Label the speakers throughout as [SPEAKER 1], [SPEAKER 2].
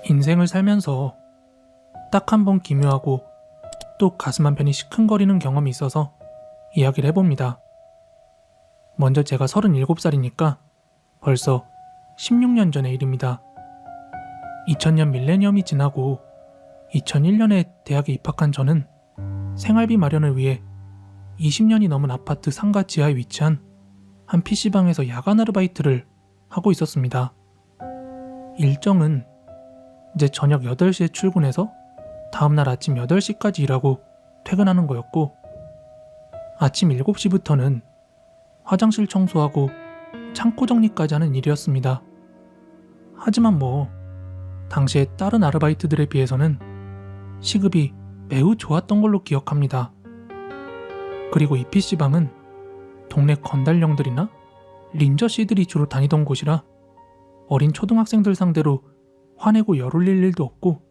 [SPEAKER 1] 인생을 살면서 딱 한 번 기묘하고 또 가슴 한편이 시큰거리는 경험이 있어서 이야기를 해봅니다. 먼저 제가 37살이니까 벌써 16년 전의 일입니다. 2000년 밀레니엄이 지나고 2001년에 대학에 입학한 저는 생활비 마련을 위해 20년이 넘은 아파트 상가 지하에 위치한 한 PC방에서 야간 아르바이트를 하고 있었습니다. 일정은 이제 저녁 8시에 출근해서 다음날 아침 8시까지 일하고 퇴근하는 거였고, 아침 7시부터는 화장실 청소하고 창고 정리까지 하는 일이었습니다. 하지만 당시에 다른 아르바이트들에 비해서는 시급이 매우 좋았던 걸로 기억합니다. 그리고 이 PC방은 동네 건달령들이나 린저씨들이 주로 다니던 곳이라 어린 초등학생들 상대로 화내고 열 올릴 일도 없고,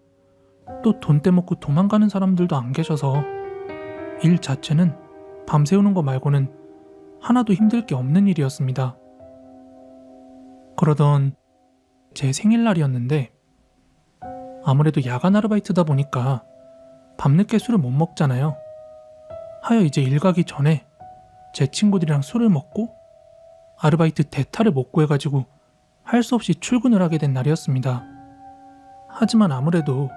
[SPEAKER 1] 또 돈 떼먹고 도망가는 사람들도 안 계셔서 일 자체는 밤새우는 거 말고는 하나도 힘들 게 없는 일이었습니다. 그러던 제 생일날이었는데, 아무래도 야간 아르바이트다 보니까 밤늦게 술을 못 먹잖아요. 하여 이제 일 가기 전에 제 친구들이랑 술을 먹고 아르바이트 대타를 못 구해가지고 할 수 없이 출근을 하게 된 날이었습니다. 하지만 아무래도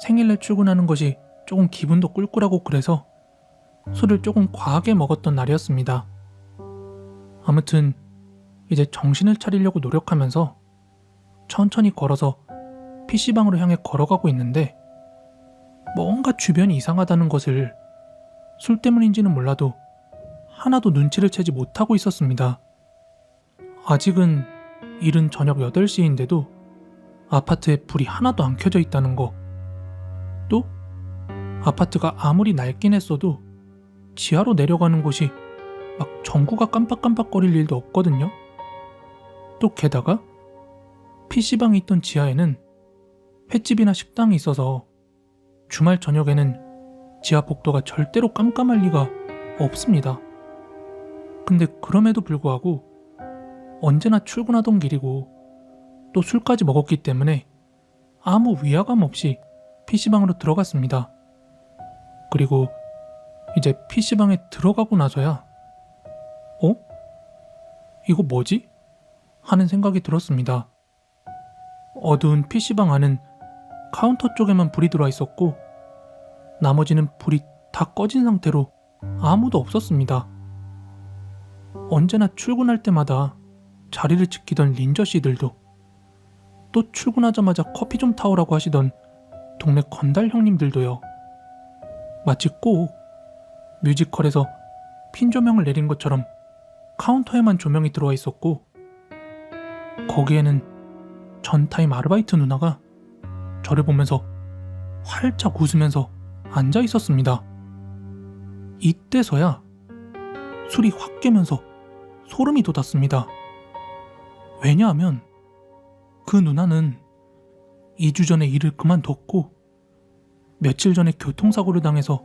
[SPEAKER 1] 생일날 출근하는 것이 조금 기분도 꿀꿀하고 그래서 술을 조금 과하게 먹었던 날이었습니다. 아무튼 이제 정신을 차리려고 노력하면서 천천히 걸어서 PC방으로 향해 걸어가고 있는데, 뭔가 주변이 이상하다는 것을 술 때문인지는 몰라도 하나도 눈치를 채지 못하고 있었습니다. 아직은 이른 저녁 8시인데도 아파트에 불이 하나도 안 켜져 있다는 거, 또 아파트가 아무리 낡긴 했어도 지하로 내려가는 곳이 막 전구가 깜빡깜빡거릴 일도 없거든요. 또 게다가 PC방이 있던 지하에는 횟집이나 식당이 있어서 주말 저녁에는 지하 복도가 절대로 깜깜할 리가 없습니다. 근데 그럼에도 불구하고 언제나 출근하던 길이고 또 술까지 먹었기 때문에 아무 위화감 없이 PC방으로 들어갔습니다. 그리고 이제 PC방에 들어가고 나서야 이거 뭐지? 하는 생각이 들었습니다. 어두운 PC방 안은 카운터 쪽에만 불이 들어와 있었고, 나머지는 불이 다 꺼진 상태로 아무도 없었습니다. 언제나 출근할 때마다 자리를 지키던 린저씨들도, 또 출근하자마자 커피 좀 타오라고 하시던 동네 건달 형님들도요. 마치 꼭 뮤지컬에서 핀 조명을 내린 것처럼 카운터에만 조명이 들어와 있었고, 거기에는 전타임 아르바이트 누나가 저를 보면서 활짝 웃으면서 앉아 있었습니다. 이때서야 술이 확 깨면서 소름이 돋았습니다. 왜냐하면 그 누나는 2주 전에 일을 그만뒀고 며칠 전에 교통사고를 당해서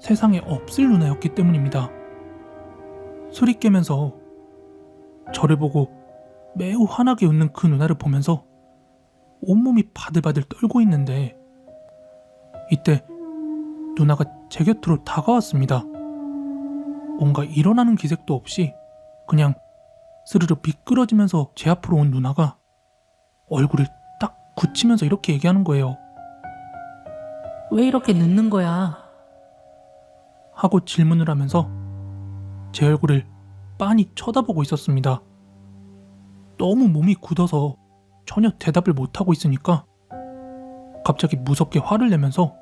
[SPEAKER 1] 세상에 없을 누나였기 때문입니다. 술이 깨면서 저를 보고 매우 환하게 웃는 그 누나를 보면서 온몸이 바들바들 떨고 있는데, 이때 누나가 제 곁으로 다가왔습니다. 뭔가 일어나는 기색도 없이 그냥 스르르 미끄러지면서 제 앞으로 온 누나가 얼굴을 딱 굳히면서 이렇게 얘기하는 거예요.
[SPEAKER 2] 왜 이렇게 늦는 거야?
[SPEAKER 1] 하고 질문을 하면서 제 얼굴을 빤히 쳐다보고 있었습니다. 너무 몸이 굳어서 전혀 대답을 못하고 있으니까 갑자기 무섭게 화를 내면서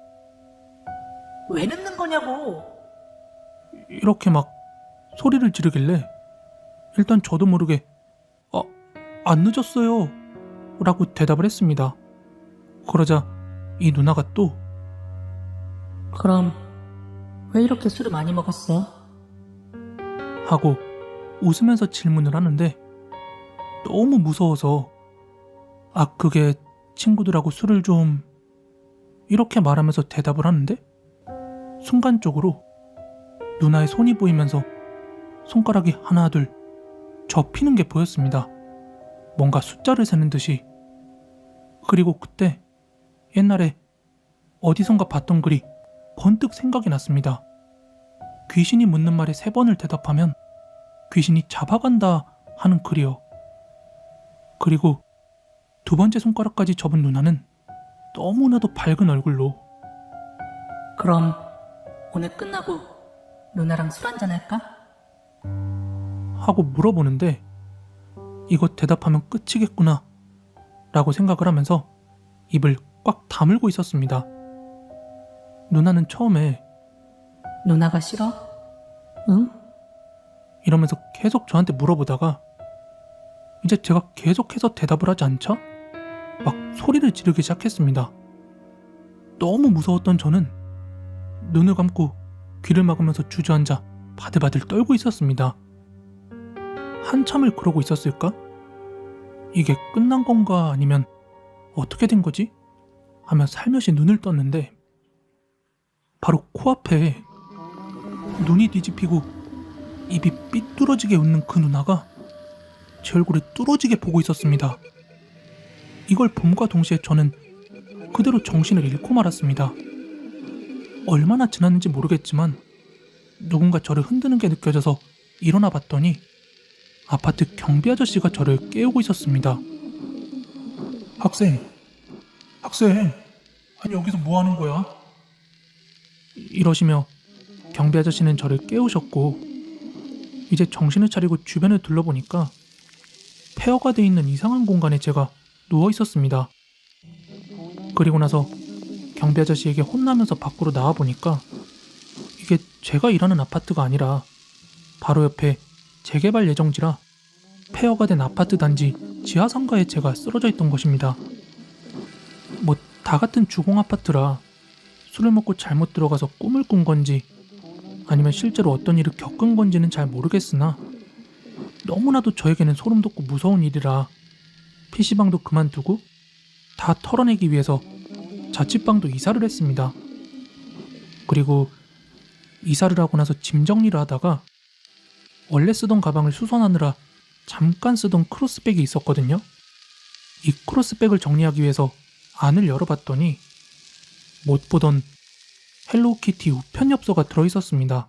[SPEAKER 2] 왜 늦는 거냐고?
[SPEAKER 1] 이렇게 막 소리를 지르길래 일단 저도 모르게 안 늦었어요 라고 대답을 했습니다. 그러자 이 누나가 또
[SPEAKER 2] 그럼 왜 이렇게 술을 많이 먹었어?
[SPEAKER 1] 하고 웃으면서 질문을 하는데, 너무 무서워서 그게 친구들하고 술을 좀 이렇게 말하면서 대답을 하는데, 순간적으로 누나의 손이 보이면서 손가락이 하나 둘 접히는 게 보였습니다. 뭔가 숫자를 세는 듯이 그리고 그때 옛날에 어디선가 봤던 글이 번뜩 생각이 났습니다. 귀신이 묻는 말에 3번을 대답하면 귀신이 잡아간다 하는 글이요. 그리고 2번째 손가락까지 접은 누나는 너무나도 밝은 얼굴로
[SPEAKER 2] 그럼 오늘 끝나고 누나랑 술 한잔 할까?
[SPEAKER 1] 하고 물어보는데 이거 대답하면 끝이겠구나 라고 생각을 하면서 입을 꽉 다물고 있었습니다. 누나는 처음에
[SPEAKER 2] 누나가 싫어? 응?
[SPEAKER 1] 이러면서 계속 저한테 물어보다가 이제 제가 계속해서 대답을 하지 않자 막 소리를 지르기 시작했습니다. 너무 무서웠던 저는 눈을 감고 귀를 막으면서 주저앉아 바들바들 떨고 있었습니다. 한참을 그러고 있었을까? 이게 끝난 건가 아니면 어떻게 된 거지? 하며 살며시 눈을 떴는데 바로 코앞에 눈이 뒤집히고 입이 삐뚤어지게 웃는 그 누나가 제 얼굴을 뚫어지게 보고 있었습니다. 이걸 봄과 동시에 저는 그대로 정신을 잃고 말았습니다. 얼마나 지났는지 모르겠지만 누군가 저를 흔드는 게 느껴져서 일어나 봤더니 아파트 경비 아저씨가 저를 깨우고 있었습니다. 학생, 아니 여기서 뭐 하는 거야? 이러시며 경비 아저씨는 저를 깨우셨고 이제 정신을 차리고 주변을 둘러보니까 폐허가 돼 있는 이상한 공간에 제가 누워 있었습니다. 그리고 나서 경비 아저씨에게 혼나면서 밖으로 나와보니까 이게 제가 일하는 아파트가 아니라 바로 옆에 재개발 예정지라 폐허가 된 아파트 단지 지하상가에 제가 쓰러져 있던 것입니다. 뭐 다 같은 주공 아파트라 술을 먹고 잘못 들어가서 꿈을 꾼 건지 아니면 실제로 어떤 일을 겪은 건지는 잘 모르겠으나 너무나도 저에게는 소름 돋고 무서운 일이라 PC방도 그만두고 다 털어내기 위해서 자취방도 이사를 했습니다. 그리고 이사를 하고 나서 짐 정리를 하다가 원래 쓰던 가방을 수선하느라 잠깐 쓰던 크로스백이 있었거든요. 이 크로스백을 정리하기 위해서 안을 열어봤더니 못 보던 헬로우키티 우편 엽서가 들어있었습니다.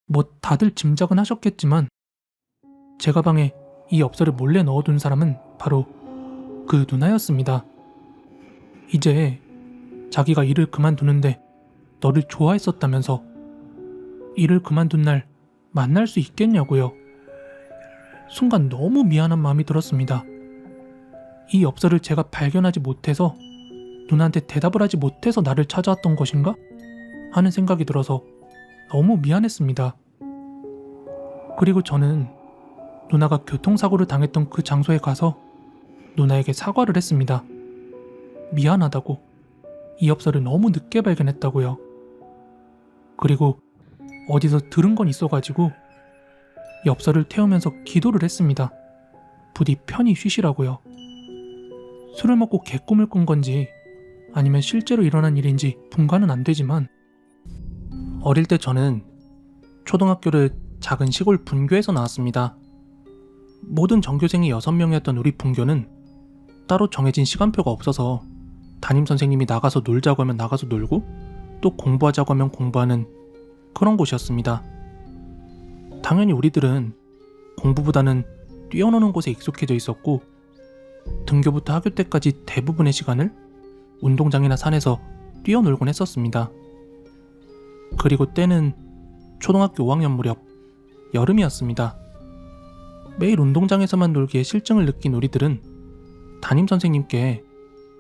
[SPEAKER 1] 뭐 다들 짐작은 하셨겠지만 제 가방에 이 엽서를 몰래 넣어둔 사람은 바로 그 누나였습니다. 이제 자기가 일을 그만두는데 너를 좋아했었다면서 일을 그만둔 날 만날 수 있겠냐고요. 순간 너무 미안한 마음이 들었습니다. 이 엽서를 제가 발견하지 못해서 누나한테 대답을 하지 못해서 나를 찾아왔던 것인가? 하는 생각이 들어서 너무 미안했습니다. 그리고 저는 누나가 교통사고를 당했던 그 장소에 가서 누나에게 사과를 했습니다. 미안하다고, 이 엽서를 너무 늦게 발견했다고요. 그리고 어디서 들은 건 있어가지고 엽서를 태우면서 기도를 했습니다. 부디 편히 쉬시라고요. 술을 먹고 개꿈을 꾼 건지 아니면 실제로 일어난 일인지 분간은 안 되지만 어릴 때 저는 초등학교를 작은 시골 분교에서 나왔습니다. 모든 전교생이 6명이었던 우리 분교는 따로 정해진 시간표가 없어서 담임선생님이 나가서 놀자고 하면 나가서 놀고 또 공부하자고 하면 공부하는 그런 곳이었습니다. 당연히 우리들은 공부보다는 뛰어노는 곳에 익숙해져 있었고 등교부터 하교 때까지 대부분의 시간을 운동장이나 산에서 뛰어놀곤 했었습니다. 그리고 때는 초등학교 5학년 무렵 여름이었습니다. 매일 운동장에서만 놀기에 실증을 느낀 우리들은 담임선생님께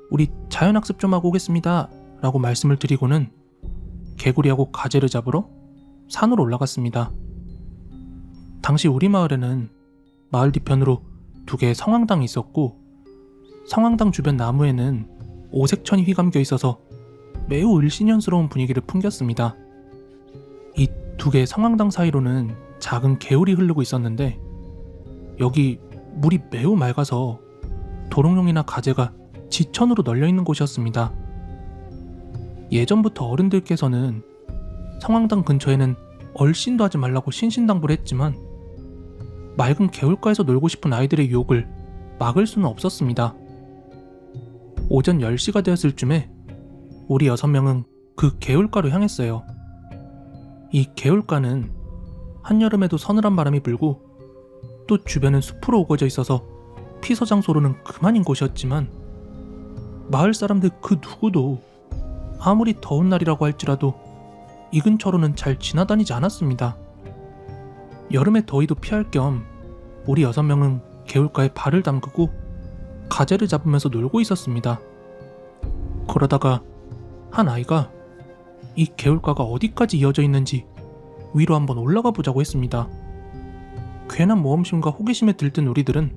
[SPEAKER 1] 우리 자연학습 좀 하고 오겠습니다 라고 말씀을 드리고는 개구리하고 가재를 잡으러 산으로 올라갔습니다. 당시 우리 마을에는 마을 뒤편으로 2개의 성황당이 있었고 성황당 주변 나무에는 오색천이 휘감겨 있어서 매우 을씨년스러운 분위기를 풍겼습니다. 이 2개의 성황당 사이로는 작은 개울이 흐르고 있었는데 여기 물이 매우 맑아서 도롱뇽이나 가재가 지천으로 널려있는 곳이었습니다. 예전부터 어른들께서는 성황당 근처에는 얼씬도 하지 말라고 신신당부를 했지만 맑은 개울가에서 놀고 싶은 아이들의 유혹을 막을 수는 없었습니다. 오전 10시가 되었을 쯤에 우리 6명은 그 개울가로 향했어요. 이 개울가는 한여름에도 서늘한 바람이 불고 또 주변은 숲으로 우거져 있어서 피서장소로는 그만인 곳이었지만 마을 사람들 그 누구도 아무리 더운 날이라고 할지라도 이 근처로는 잘 지나다니지 않았습니다. 여름의 더위도 피할 겸 우리 6명은 개울가에 발을 담그고 가재를 잡으면서 놀고 있었습니다. 그러다가 한 아이가 이 개울가가 어디까지 이어져 있는지 위로 한번 올라가 보자고 했습니다. 괜한 모험심과 호기심에 들뜬 우리들은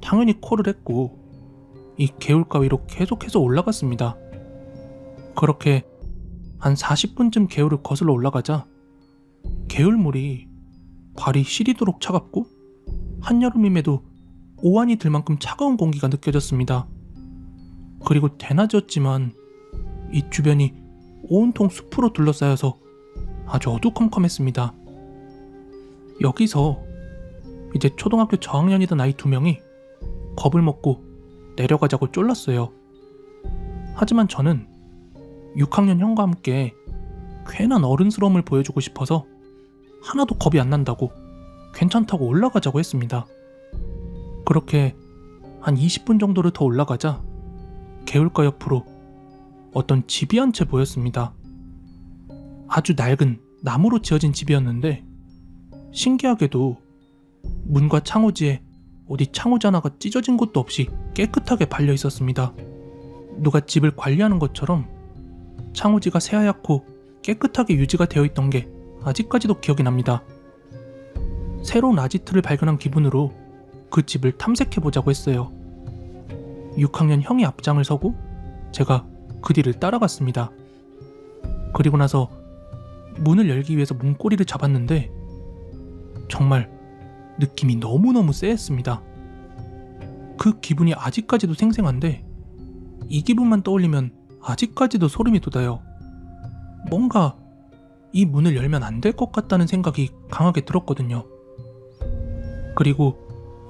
[SPEAKER 1] 당연히 콜을 했고 이 개울가 위로 계속해서 올라갔습니다. 그렇게 한 40분쯤 개울을 거슬러 올라가자 개울물이 발이 시리도록 차갑고 한여름임에도 오한이 들 만큼 차가운 공기가 느껴졌습니다. 그리고 대낮이었지만 이 주변이 온통 숲으로 둘러싸여서 아주 어두컴컴했습니다. 여기서 이제 초등학교 저학년이던 아이 2명이 겁을 먹고 내려가자고 쫄랐어요. 하지만 저는 6학년 형과 함께 괜한 어른스러움을 보여주고 싶어서 하나도 겁이 안 난다고 괜찮다고 올라가자고 했습니다. 그렇게 한 20분 정도를 더 올라가자 개울가 옆으로 어떤 집이 한 채 보였습니다. 아주 낡은 나무로 지어진 집이었는데 신기하게도 문과 창호지에 어디 창호지 하나가 찢어진 곳도 없이 깨끗하게 발려 있었습니다. 누가 집을 관리하는 것처럼 창호지가 새하얗고 깨끗하게 유지가 되어 있던 게 아직까지도 기억이 납니다. 새로운 아지트를 발견한 기분으로 그 집을 탐색해보자고 했어요. 6학년 형이 앞장을 서고 제가 그 뒤를 따라갔습니다. 그리고 나서 문을 열기 위해서 문고리를 잡았는데 정말 느낌이 너무너무 쎄했습니다. 그 기분이 아직까지도 생생한데 이 기분만 떠올리면 아직까지도 소름이 돋아요. 뭔가 이 문을 열면 안 될 것 같다는 생각이 강하게 들었거든요. 그리고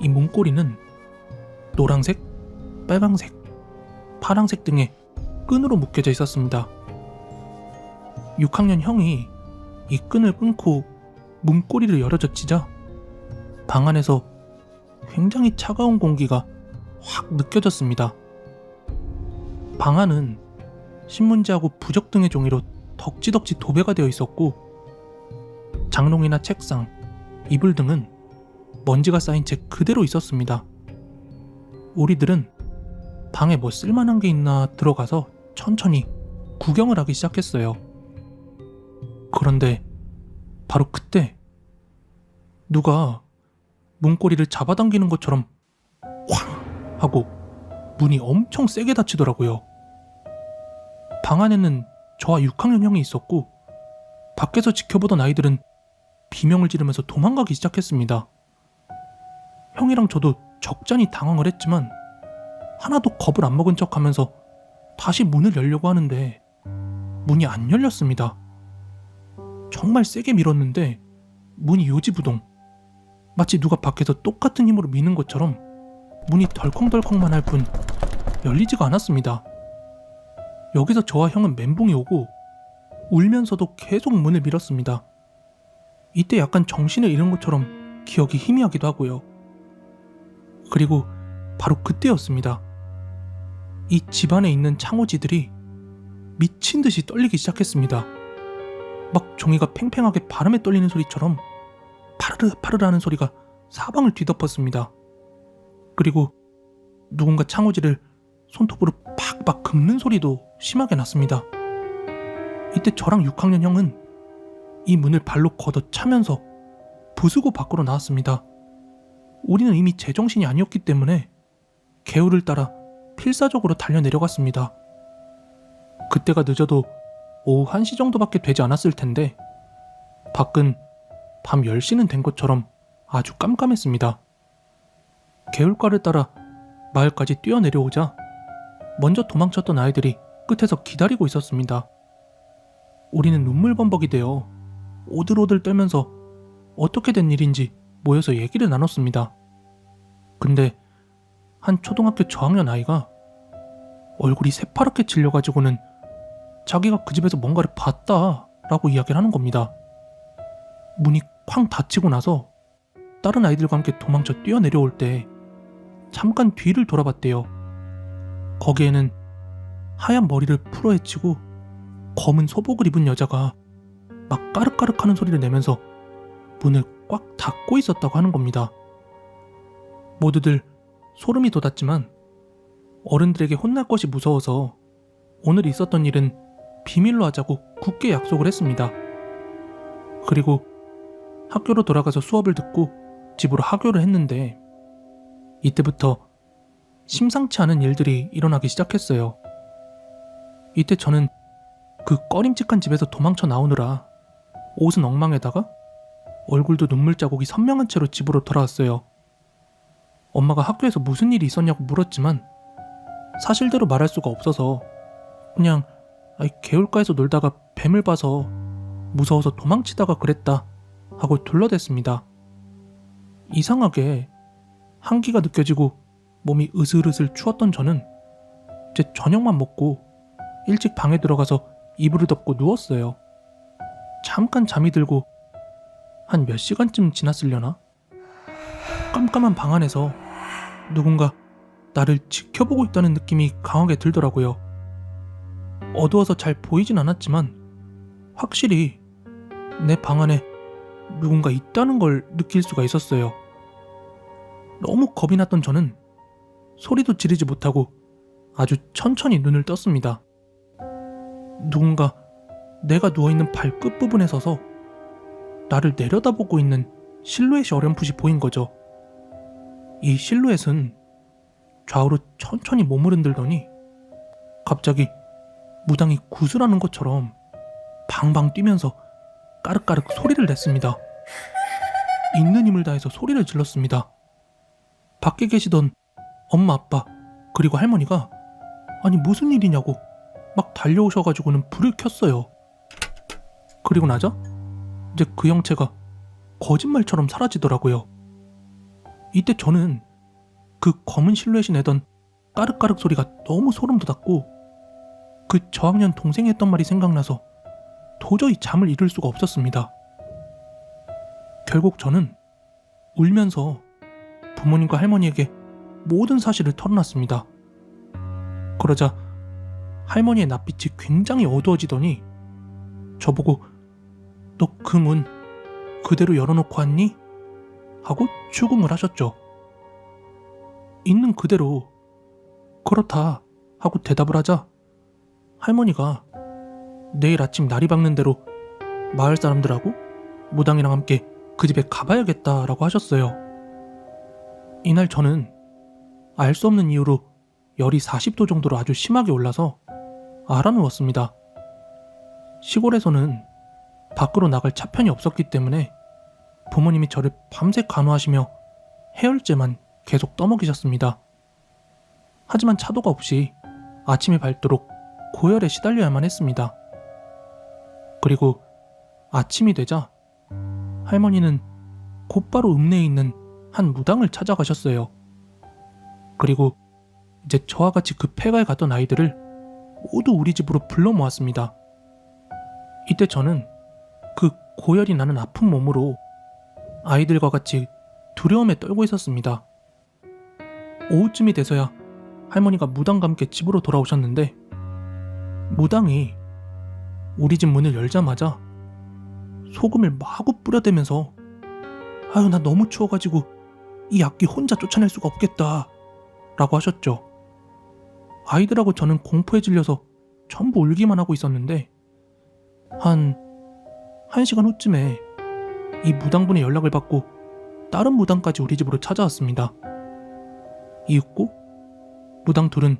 [SPEAKER 1] 이 문고리는 노란색, 빨강색, 파랑색 등의 끈으로 묶여져 있었습니다. 6학년 형이 이 끈을 끊고 문고리를 열어젖히자 방 안에서 굉장히 차가운 공기가 확 느껴졌습니다. 방 안은 신문지하고 부적 등의 종이로 덕지덕지 도배가 되어 있었고 장롱이나 책상, 이불 등은 먼지가 쌓인 채 그대로 있었습니다. 우리들은 방에 뭐 쓸만한 게 있나 들어가서 천천히 구경을 하기 시작했어요. 그런데 바로 그때 누가 문고리를 잡아당기는 것처럼 쾅 하고 문이 엄청 세게 닫히더라고요. 방 안에는 저와 6학년 형이 있었고 밖에서 지켜보던 아이들은 비명을 지르면서 도망가기 시작했습니다. 형이랑 저도 적잖이 당황을 했지만 하나도 겁을 안 먹은 척하면서 다시 문을 열려고 하는데 문이 안 열렸습니다. 정말 세게 밀었는데 문이 요지부동, 마치 누가 밖에서 똑같은 힘으로 미는 것처럼 문이 덜컹덜컹만 할 뿐 열리지가 않았습니다. 여기서 저와 형은 멘붕이 오고 울면서도 계속 문을 밀었습니다. 이때 약간 정신을 잃은 것처럼 기억이 희미하기도 하고요. 그리고 바로 그때였습니다. 이 집안에 있는 창호지들이 미친 듯이 떨리기 시작했습니다. 막 종이가 팽팽하게 바람에 떨리는 소리처럼 파르르 파르르 하는 소리가 사방을 뒤덮었습니다. 그리고 누군가 창호지를 손톱으로 팍팍 긁는 소리도 심하게 났습니다. 이때 저랑 6학년 형은 이 문을 발로 걷어차면서 부수고 밖으로 나왔습니다. 우리는 이미 제정신이 아니었기 때문에 개울을 따라 필사적으로 달려내려갔습니다. 그때가 늦어도 오후 1시 정도밖에 되지 않았을 텐데 밖은 밤 10시는 된 것처럼 아주 깜깜했습니다. 개울가를 따라 마을까지 뛰어내려오자 먼저 도망쳤던 아이들이 끝에서 기다리고 있었습니다. 우리는 눈물범벅이 되어 오들오들 떨면서 어떻게 된 일인지 모여서 얘기를 나눴습니다. 근데 한 초등학교 저학년 아이가 얼굴이 새파랗게 질려가지고는 자기가 그 집에서 뭔가를 봤다 라고 이야기를 하는 겁니다. 문이 쾅 닫히고 나서 다른 아이들과 함께 도망쳐 뛰어내려올 때 잠깐 뒤를 돌아봤대요. 거기에는 하얀 머리를 풀어헤치고 검은 소복을 입은 여자가 막 까르까르하는 소리를 내면서 문을 꽉 닫고 있었다고 하는 겁니다. 모두들 소름이 돋았지만 어른들에게 혼날 것이 무서워서 오늘 있었던 일은 비밀로 하자고 굳게 약속을 했습니다. 그리고 학교로 돌아가서 수업을 듣고 집으로 하교를 했는데 이때부터 심상치 않은 일들이 일어나기 시작했어요. 이때 저는 그 꺼림칙한 집에서 도망쳐 나오느라 옷은 엉망에다가 얼굴도 눈물 자국이 선명한 채로 집으로 돌아왔어요. 엄마가 학교에서 무슨 일이 있었냐고 물었지만 사실대로 말할 수가 없어서 그냥 개울가에서 놀다가 뱀을 봐서 무서워서 도망치다가 그랬다 하고 둘러댔습니다. 이상하게 한기가 느껴지고 몸이 으슬으슬 추웠던 저는 제 저녁만 먹고 일찍 방에 들어가서 이불을 덮고 누웠어요. 잠깐 잠이 들고 한 몇 시간쯤 지났으려나? 깜깜한 방 안에서 누군가 나를 지켜보고 있다는 느낌이 강하게 들더라고요. 어두워서 잘 보이진 않았지만 확실히 내 방 안에 누군가 있다는 걸 느낄 수가 있었어요. 너무 겁이 났던 저는 소리도 지르지 못하고 아주 천천히 눈을 떴습니다. 누군가 내가 누워있는 발끝 부분에 서서 나를 내려다보고 있는 실루엣이 어렴풋이 보인 거죠. 이 실루엣은 좌우로 천천히 몸을 흔들더니 갑자기 무당이 구슬하는 것처럼 방방 뛰면서 까르까르 소리를 냈습니다. 있는 힘을 다해서 소리를 질렀습니다. 밖에 계시던 엄마, 아빠, 그리고 할머니가 아니 무슨 일이냐고 막 달려오셔가지고는 불을 켰어요. 그리고 나자 이제 그 형체가 거짓말처럼 사라지더라고요. 이때 저는 그 검은 실루엣이 내던 까르까르 소리가 너무 소름 돋았고 그 저학년 동생이 했던 말이 생각나서 도저히 잠을 이룰 수가 없었습니다. 결국 저는 울면서 부모님과 할머니에게 모든 사실을 털어놨습니다. 그러자 할머니의 낯빛이 굉장히 어두워지더니 저보고 너 그 문 그대로 열어놓고 왔니? 하고 추궁을 하셨죠. 있는 그대로 그렇다 하고 대답을 하자 할머니가 내일 아침 날이 밝는 대로 마을 사람들하고 무당이랑 함께 그 집에 가봐야겠다라고 하셨어요. 이날 저는 알 수 없는 이유로 열이 40도 정도로 아주 심하게 올라서 알아누웠습니다. 시골에서는 밖으로 나갈 차편이 없었기 때문에 부모님이 저를 밤새 간호하시며 해열제만 계속 떠먹이셨습니다. 하지만 차도가 없이 아침이 밝도록 고열에 시달려야만 했습니다. 그리고 아침이 되자 할머니는 곧바로 읍내에 있는 한 무당을 찾아가셨어요. 그리고 이제 저와 같이 그 폐가에 갔던 아이들을 모두 우리 집으로 불러 모았습니다. 이때 저는 그 고열이 나는 아픈 몸으로 아이들과 같이 두려움에 떨고 있었습니다. 오후쯤이 돼서야 할머니가 무당과 함께 집으로 돌아오셨는데 무당이 우리 집 문을 열자마자 소금을 마구 뿌려대면서 아유 나 너무 추워가지고 이 악귀 혼자 쫓아낼 수가 없겠다 라고 하셨죠. 아이들하고 저는 공포에 질려서 전부 울기만 하고 있었는데 한 1시간 후쯤에 이 무당분의 연락을 받고 다른 무당까지 우리 집으로 찾아왔습니다. 이윽고 무당 둘은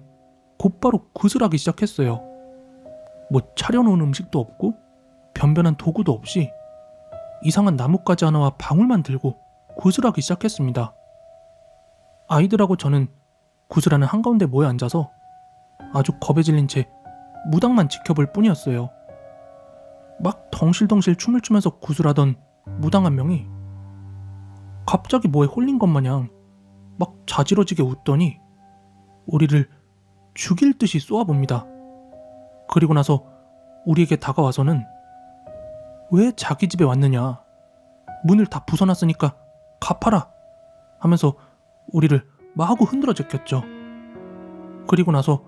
[SPEAKER 1] 곧바로 구슬하기 시작했어요. 뭐 차려놓은 음식도 없고 변변한 도구도 없이 이상한 나뭇가지 하나와 방울만 들고 구슬하기 시작했습니다. 아이들하고 저는 구슬하는 한가운데 모여 앉아서 아주 겁에 질린 채 무당만 지켜볼 뿐이었어요. 막 덩실덩실 춤을 추면서 구슬하던 무당 한 명이 갑자기 뭐에 홀린 것 마냥 막 자지러지게 웃더니 우리를 죽일 듯이 쏘아봅니다. 그리고 나서 우리에게 다가와서는 왜 자기 집에 왔느냐, 문을 다 부숴놨으니까 갚아라 하면서 우리를 마구 흔들어 제꼈죠. 그리고 나서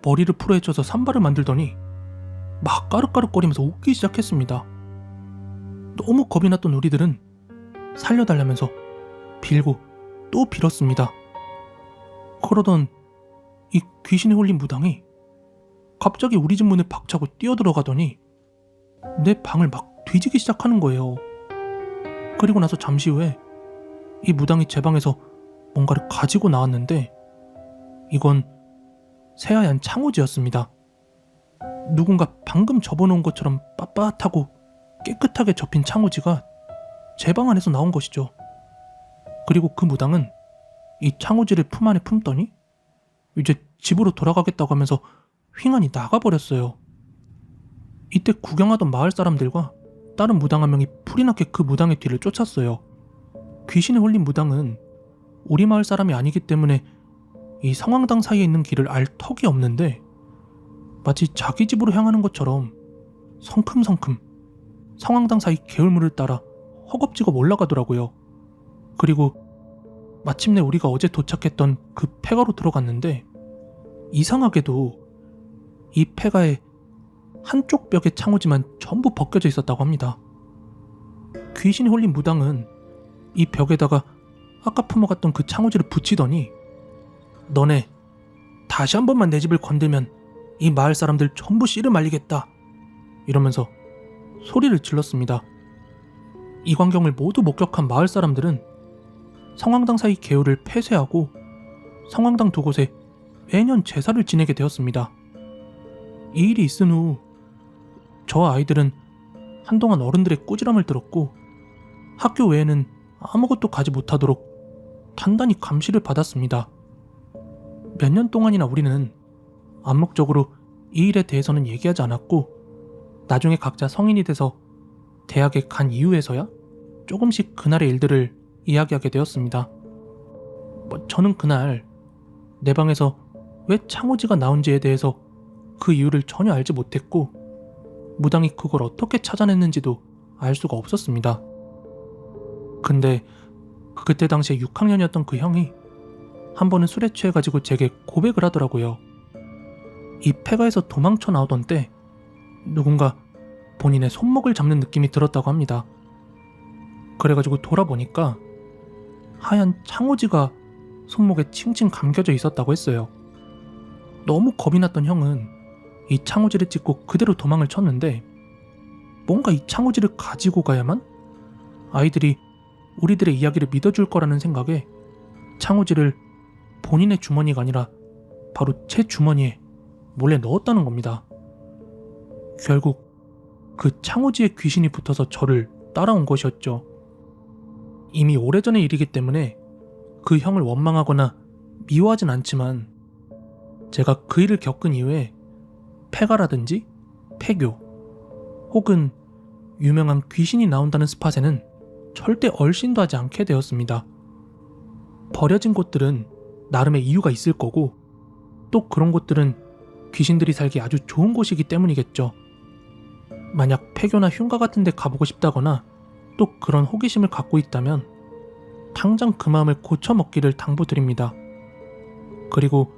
[SPEAKER 1] 머리를 풀어헤쳐서 산발을 만들더니 막 까르까르거리면서 웃기 시작했습니다. 너무 겁이 났던 우리들은 살려달라면서 빌고 또 빌었습니다. 그러던 이 귀신에 홀린 무당이 갑자기 우리 집 문에 박차고 뛰어들어가더니 내 방을 막 뒤지기 시작하는 거예요. 그리고 나서 잠시 후에 이 무당이 제 방에서 뭔가를 가지고 나왔는데 이건 새하얀 창호지였습니다. 누군가 방금 접어놓은 것처럼 빳빳하고 깨끗하게 접힌 창호지가 제 방 안에서 나온 것이죠. 그리고 그 무당은 이 창호지를 품 안에 품더니 이제 집으로 돌아가겠다고 하면서 휑하니 나가버렸어요. 이때 구경하던 마을 사람들과 다른 무당 한 명이 풀이 나게 그 무당의 뒤를 쫓았어요. 귀신에 홀린 무당은 우리 마을 사람이 아니기 때문에 이 성황당 사이에 있는 길을 알 턱이 없는데 마치 자기 집으로 향하는 것처럼 성큼성큼 성황당 사이 개울물을 따라 허겁지겁 올라가더라고요. 그리고 마침내 우리가 어제 도착했던 그 폐가로 들어갔는데 이상하게도 이 폐가의 한쪽 벽의 창호지만 전부 벗겨져 있었다고 합니다. 귀신이 홀린 무당은 이 벽에다가 아까 품어갔던 그 창호지를 붙이더니 너네 다시 한 번만 내 집을 건들면 이 마을 사람들 전부 씨를 말리겠다 이러면서 소리를 질렀습니다. 이 광경을 모두 목격한 마을 사람들은 성황당 사이 개울을 폐쇄하고 성황당 두 곳에 매년 제사를 지내게 되었습니다. 이 일이 있은 후 저와 아이들은 한동안 어른들의 꾸지람을 들었고 학교 외에는 아무것도 가지 못하도록 단단히 감시를 받았습니다. 몇 년 동안이나 우리는 암묵적으로 이 일에 대해서는 얘기하지 않았고 나중에 각자 성인이 돼서 대학에 간 이후에서야 조금씩 그날의 일들을 이야기하게 되었습니다. 저는 그날 내 방에서 왜 창호지가 나온지에 대해서 그 이유를 전혀 알지 못했고 무당이 그걸 어떻게 찾아냈는지도 알 수가 없었습니다. 근데 그때 당시에 6학년이었던 그 형이 한 번은 술에 취해가지고 제게 고백을 하더라고요. 이 폐가에서 도망쳐 나오던 때 누군가 본인의 손목을 잡는 느낌이 들었다고 합니다. 그래가지고 돌아보니까 하얀 창호지가 손목에 칭칭 감겨져 있었다고 했어요. 너무 겁이 났던 형은 이 창호지를 찍고 그대로 도망을 쳤는데 뭔가 이 창호지를 가지고 가야만 아이들이 우리들의 이야기를 믿어줄 거라는 생각에 창호지를 본인의 주머니가 아니라 바로 제 주머니에 몰래 넣었다는 겁니다. 결국 그 창호지에 귀신이 붙어서 저를 따라온 것이었죠. 이미 오래전의 일이기 때문에 그 형을 원망하거나 미워하진 않지만 제가 그 일을 겪은 이후에 폐가라든지 폐교 혹은 유명한 귀신이 나온다는 스팟에는 절대 얼씬도 하지 않게 되었습니다. 버려진 곳들은 나름의 이유가 있을 거고 또 그런 곳들은 귀신들이 살기 아주 좋은 곳이기 때문이겠죠. 만약 폐교나 흉가 같은 데 가보고 싶다거나 또 그런 호기심을 갖고 있다면 당장 그 마음을 고쳐먹기를 당부드립니다. 그리고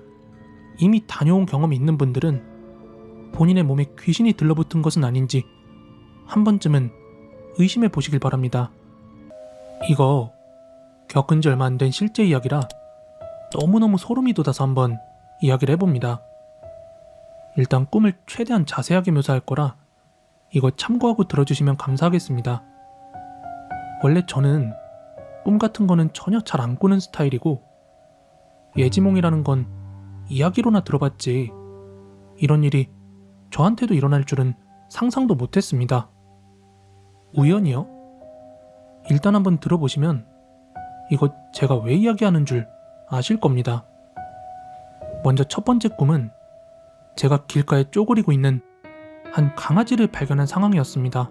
[SPEAKER 1] 이미 다녀온 경험이 있는 분들은 본인의 몸에 귀신이 들러붙은 것은 아닌지 한 번쯤은 의심해 보시길 바랍니다. 이거 겪은 지 얼마 안 된 실제 이야기라 너무너무 소름이 돋아서 한번 이야기를 해봅니다. 일단 꿈을 최대한 자세하게 묘사할 거라 이거 참고하고 들어주시면 감사하겠습니다. 원래 저는 꿈 같은 거는 전혀 잘 안 꾸는 스타일이고 예지몽이라는 건 이야기로나 들어봤지 이런 일이 저한테도 일어날 줄은 상상도 못했습니다. 우연이요? 일단 한번 들어보시면 이거 제가 왜 이야기하는 줄 아실 겁니다. 먼저 첫 번째 꿈은 제가 길가에 쪼그리고 있는 한 강아지를 발견한 상황이었습니다.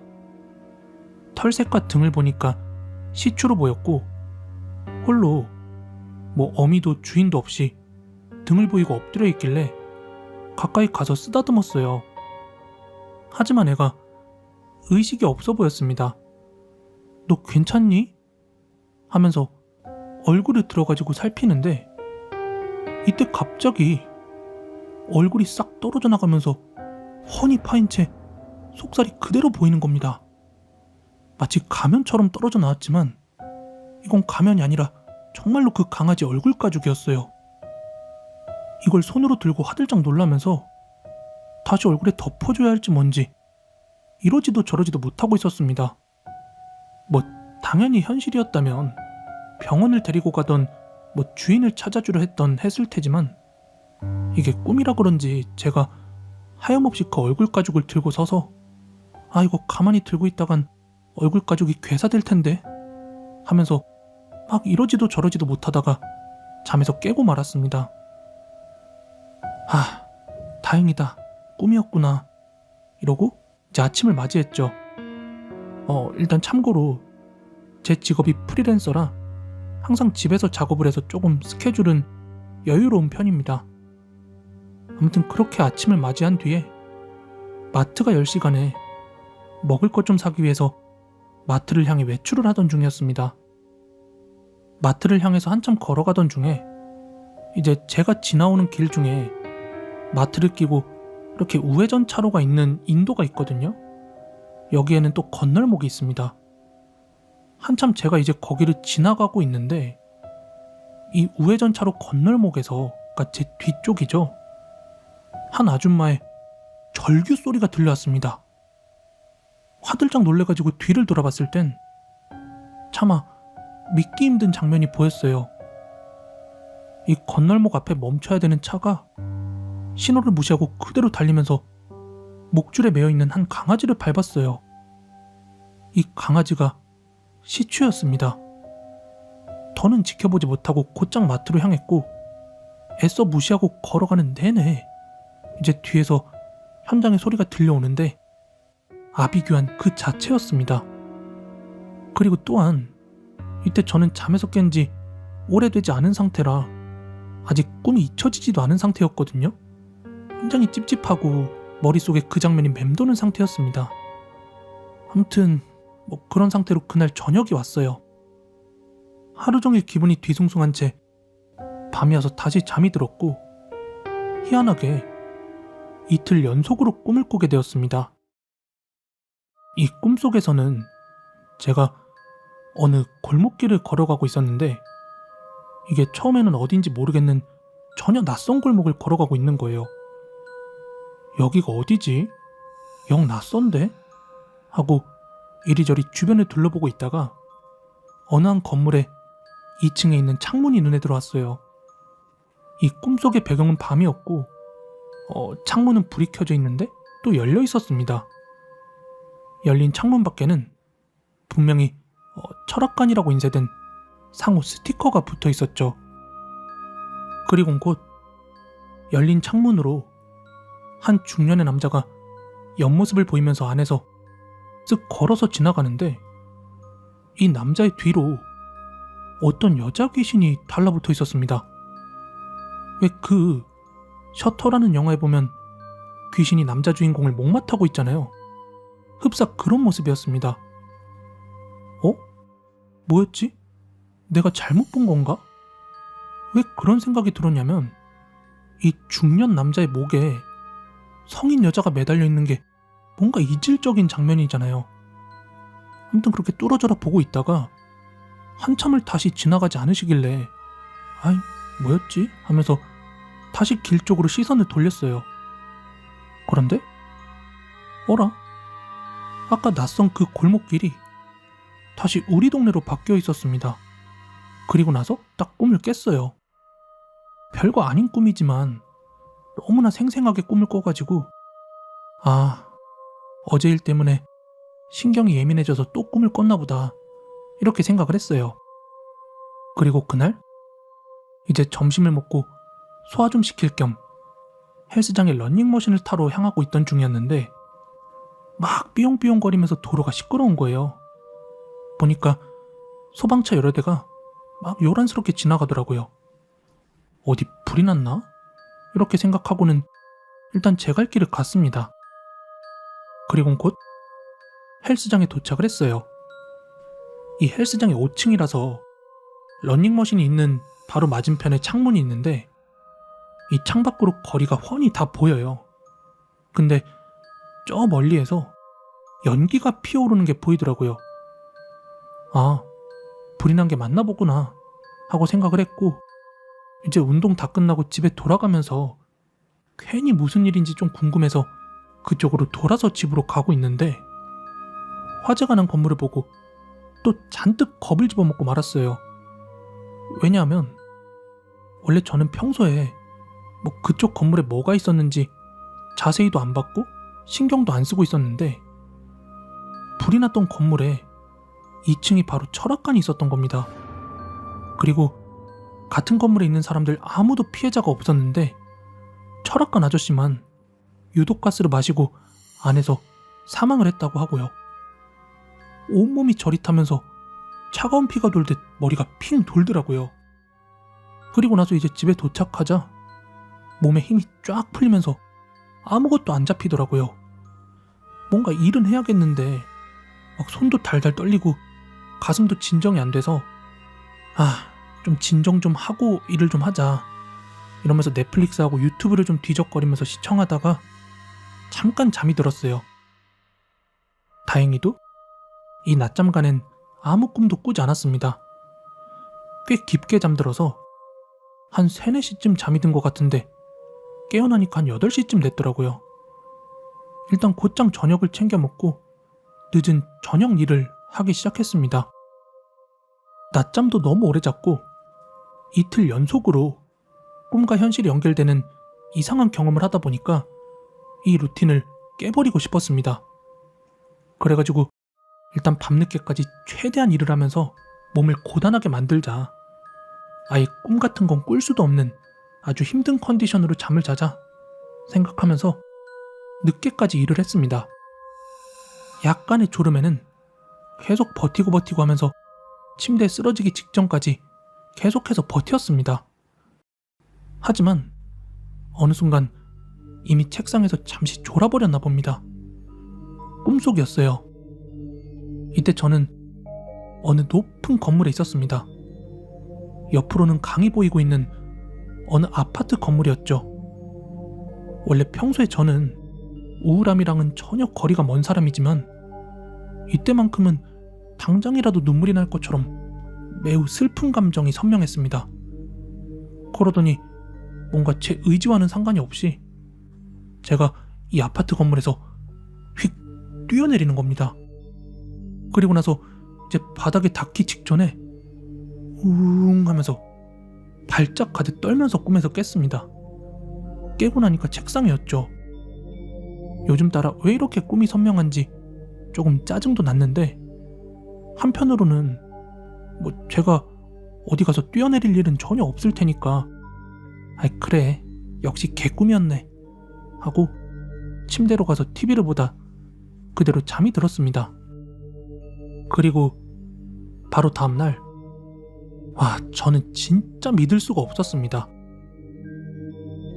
[SPEAKER 1] 털색과 등을 보니까 시추로 보였고 홀로 어미도 주인도 없이 등을 보이고 엎드려 있길래 가까이 가서 쓰다듬었어요. 하지만 애가 의식이 없어 보였습니다. 너 괜찮니? 하면서 얼굴을 들어가지고 살피는데 이때 갑자기 얼굴이 싹 떨어져 나가면서 훤히 파인 채 속살이 그대로 보이는 겁니다. 마치 가면처럼 떨어져 나왔지만 이건 가면이 아니라 정말로 그 강아지 얼굴 가죽이었어요. 이걸 손으로 들고 화들짝 놀라면서 다시 얼굴에 덮어줘야 할지 뭔지 이러지도 저러지도 못하고 있었습니다. 뭐 당연히 현실이었다면 병원을 데리고 가던 주인을 찾아주려 했을 테지만 이게 꿈이라 그런지 제가 하염없이 그 얼굴 가죽을 들고 서서 아 이거 가만히 들고 있다간 얼굴 가죽이 괴사될 텐데 하면서 막 이러지도 저러지도 못하다가 잠에서 깨고 말았습니다. 아 다행이다 꿈이었구나 이러고 이제 아침을 맞이했죠. 일단 참고로 제 직업이 프리랜서라 항상 집에서 작업을 해서 조금 스케줄은 여유로운 편입니다. 아무튼 그렇게 아침을 맞이한 뒤에 마트가 10시간에 먹을 것 좀 사기 위해서 마트를 향해 외출을 하던 중이었습니다. 마트를 향해서 한참 걸어가던 중에 이제 제가 지나오는 길 중에 마트를 끼고 이렇게 우회전 차로가 있는 인도가 있거든요. 여기에는 또 건널목이 있습니다. 한참 제가 이제 거기를 지나가고 있는데 이 우회전 차로 건널목에서 그러니까 제 뒤쪽이죠. 한 아줌마의 절규 소리가 들려왔습니다. 화들짝 놀래가지고 뒤를 돌아봤을 땐 차마 믿기 힘든 장면이 보였어요. 이 건널목 앞에 멈춰야 되는 차가 신호를 무시하고 그대로 달리면서 목줄에 매여있는 한 강아지를 밟았어요. 이 강아지가 시추였습니다. 더는 지켜보지 못하고 곧장 마트로 향했고 애써 무시하고 걸어가는 내내 이제 뒤에서 현장의 소리가 들려오는데 아비규환 그 자체였습니다. 그리고 또한 이때 저는 잠에서 깬 지 오래되지 않은 상태라 아직 꿈이 잊혀지지도 않은 상태였거든요. 굉장히 찝찝하고 머릿속에 그 장면이 맴도는 상태였습니다. 아무튼 그런 상태로 그날 저녁이 왔어요. 하루 종일 기분이 뒤숭숭한 채 밤이 와서 다시 잠이 들었고 희한하게 이틀 연속으로 꿈을 꾸게 되었습니다. 이 꿈속에서는 제가 어느 골목길을 걸어가고 있었는데 이게 처음에는 어딘지 모르겠는 전혀 낯선 골목을 걸어가고 있는 거예요. 여기가 어디지? 영 낯선데? 하고 이리저리 주변을 둘러보고 있다가 어느 한 건물에 2층에 있는 창문이 눈에 들어왔어요. 이 꿈속의 배경은 밤이었고 창문은 불이 켜져 있는데 또 열려 있었습니다. 열린 창문 밖에는 분명히 철학관이라고 인쇄된 상호 스티커가 붙어 있었죠. 그리고 곧 열린 창문으로 한 중년의 남자가 옆모습을 보이면서 안에서 쓱 걸어서 지나가는데 이 남자의 뒤로 어떤 여자 귀신이 달라붙어 있었습니다. 왜 그 셔터라는 영화에 보면 귀신이 남자 주인공을 목마타고 있잖아요. 흡사 그런 모습이었습니다. 뭐였지? 내가 잘못 본 건가? 왜 그런 생각이 들었냐면 이 중년 남자의 목에 성인 여자가 매달려 있는 게 뭔가 이질적인 장면이잖아요. 아무튼 그렇게 뚫어져라 보고 있다가 한참을 다시 지나가지 않으시길래 아이 뭐였지? 하면서 다시 길 쪽으로 시선을 돌렸어요. 그런데 어라? 아까 낯선 그 골목길이 다시 우리 동네로 바뀌어 있었습니다. 그리고 나서 딱 꿈을 깼어요. 별거 아닌 꿈이지만 너무나 생생하게 꿈을 꿔가지고 어제 일 때문에 신경이 예민해져서 또 꿈을 꿨나 보다 이렇게 생각을 했어요. 그리고 그날 이제 점심을 먹고 소화 좀 시킬 겸 헬스장에 러닝머신을 타러 향하고 있던 중이었는데 막 삐용삐용거리면서 도로가 시끄러운 거예요. 보니까 소방차 여러 대가 막 요란스럽게 지나가더라고요. 어디 불이 났나? 이렇게 생각하고는 일단 제 갈 길을 갔습니다. 그리고 곧 헬스장에 도착을 했어요. 이 헬스장이 5층이라서 러닝머신이 있는 바로 맞은편에 창문이 있는데 이 창밖으로 거리가 훤히 다 보여요. 근데 저 멀리에서 연기가 피어오르는 게 보이더라고요. 아, 불이 난 게 맞나 보구나 하고 생각을 했고 이제 운동 다 끝나고 집에 돌아가면서 괜히 무슨 일인지 좀 궁금해서 그쪽으로 돌아서 집으로 가고 있는데 화재가 난 건물을 보고 또 잔뜩 겁을 집어먹고 말았어요. 왜냐하면 원래 저는 평소에 뭐 그쪽 건물에 뭐가 있었는지 자세히도 안 봤고 신경도 안 쓰고 있었는데 불이 났던 건물에 2층이 바로 철학관이 있었던 겁니다. 그리고 같은 건물에 있는 사람들 아무도 피해자가 없었는데 철학관 아저씨만 유독가스를 마시고 안에서 사망을 했다고 하고요. 온몸이 저릿하면서 차가운 피가 돌듯 머리가 핑 돌더라고요. 그리고 나서 이제 집에 도착하자 몸에 힘이 쫙 풀리면서 아무것도 안 잡히더라고요. 뭔가 일은 해야겠는데 막 손도 달달 떨리고 가슴도 진정이 안 돼서 좀 진정 좀 하고 일을 좀 하자 이러면서 넷플릭스하고 유튜브를 좀 뒤적거리면서 시청하다가 잠깐 잠이 들었어요. 다행히도 이 낮잠간엔 아무 꿈도 꾸지 않았습니다. 꽤 깊게 잠들어서 한 3, 4시쯤 잠이 든 것 같은데 깨어나니까 한 8시쯤 됐더라고요. 일단 곧장 저녁을 챙겨 먹고 늦은 저녁 일을 하기 시작했습니다. 낮잠도 너무 오래 잤고 이틀 연속으로 꿈과 현실이 연결되는 이상한 경험을 하다 보니까 이 루틴을 깨버리고 싶었습니다. 그래가지고 일단 밤늦게까지 최대한 일을 하면서 몸을 고단하게 만들자. 아예 꿈 같은 건 꿀 수도 없는 아주 힘든 컨디션으로 잠을 자자 생각하면서 늦게까지 일을 했습니다. 약간의 졸음에는 계속 버티고 하면서 침대에 쓰러지기 직전까지 계속해서 버텼습니다. 하지만 어느 순간 이미 책상에서 잠시 졸아버렸나 봅니다. 꿈속이었어요. 이때 저는 어느 높은 건물에 있었습니다. 옆으로는 강이 보이고 있는 어느 아파트 건물이었죠. 원래 평소에 저는 우울함이랑은 전혀 거리가 먼 사람이지만 이때만큼은 당장이라도 눈물이 날 것처럼 매우 슬픈 감정이 선명했습니다. 그러더니 뭔가 제 의지와는 상관이 없이 제가 이 아파트 건물에서 휙 뛰어내리는 겁니다. 그리고 나서 이제 바닥에 닿기 직전에 우웅 하면서 발작 가득 떨면서 꿈에서 깼습니다. 깨고 나니까 책상이었죠. 요즘 따라 왜 이렇게 꿈이 선명한지 조금 짜증도 났는데 한편으로는 뭐 제가 어디 가서 뛰어내릴 일은 전혀 없을 테니까 그래 역시 개꿈이었네 하고 침대로 가서 TV를 보다 그대로 잠이 들었습니다. 그리고 바로 다음날 저는 진짜 믿을 수가 없었습니다.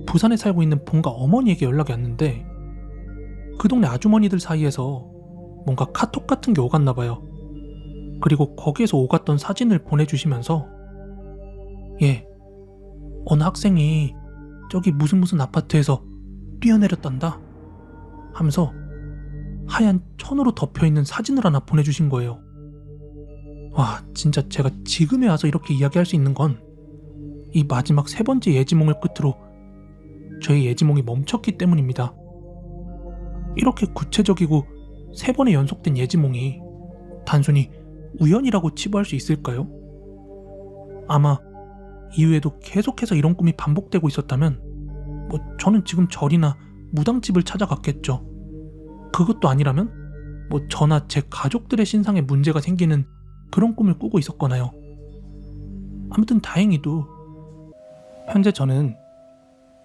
[SPEAKER 1] 부산에 살고 있는 본가 어머니에게 연락이 왔는데 그 동네 아주머니들 사이에서 뭔가 카톡 같은 게 오갔나 봐요. 그리고 거기에서 오갔던 사진을 보내주시면서 어느 학생이 저기 무슨 아파트에서 뛰어내렸단다 하면서 하얀 천으로 덮여있는 사진을 하나 보내주신 거예요. 진짜 제가 지금에 와서 이렇게 이야기할 수 있는 건 이 마지막 3번째 예지몽을 끝으로 저의 예지몽이 멈췄기 때문입니다. 이렇게 구체적이고 3번의 연속된 예지몽이 단순히 우연이라고 치부할 수 있을까요? 아마 이후에도 계속해서 이런 꿈이 반복되고 있었다면 저는 지금 절이나 무당집을 찾아갔겠죠. 그것도 아니라면 저나 제 가족들의 신상에 문제가 생기는 그런 꿈을 꾸고 있었거나요. 아무튼 다행히도 현재 저는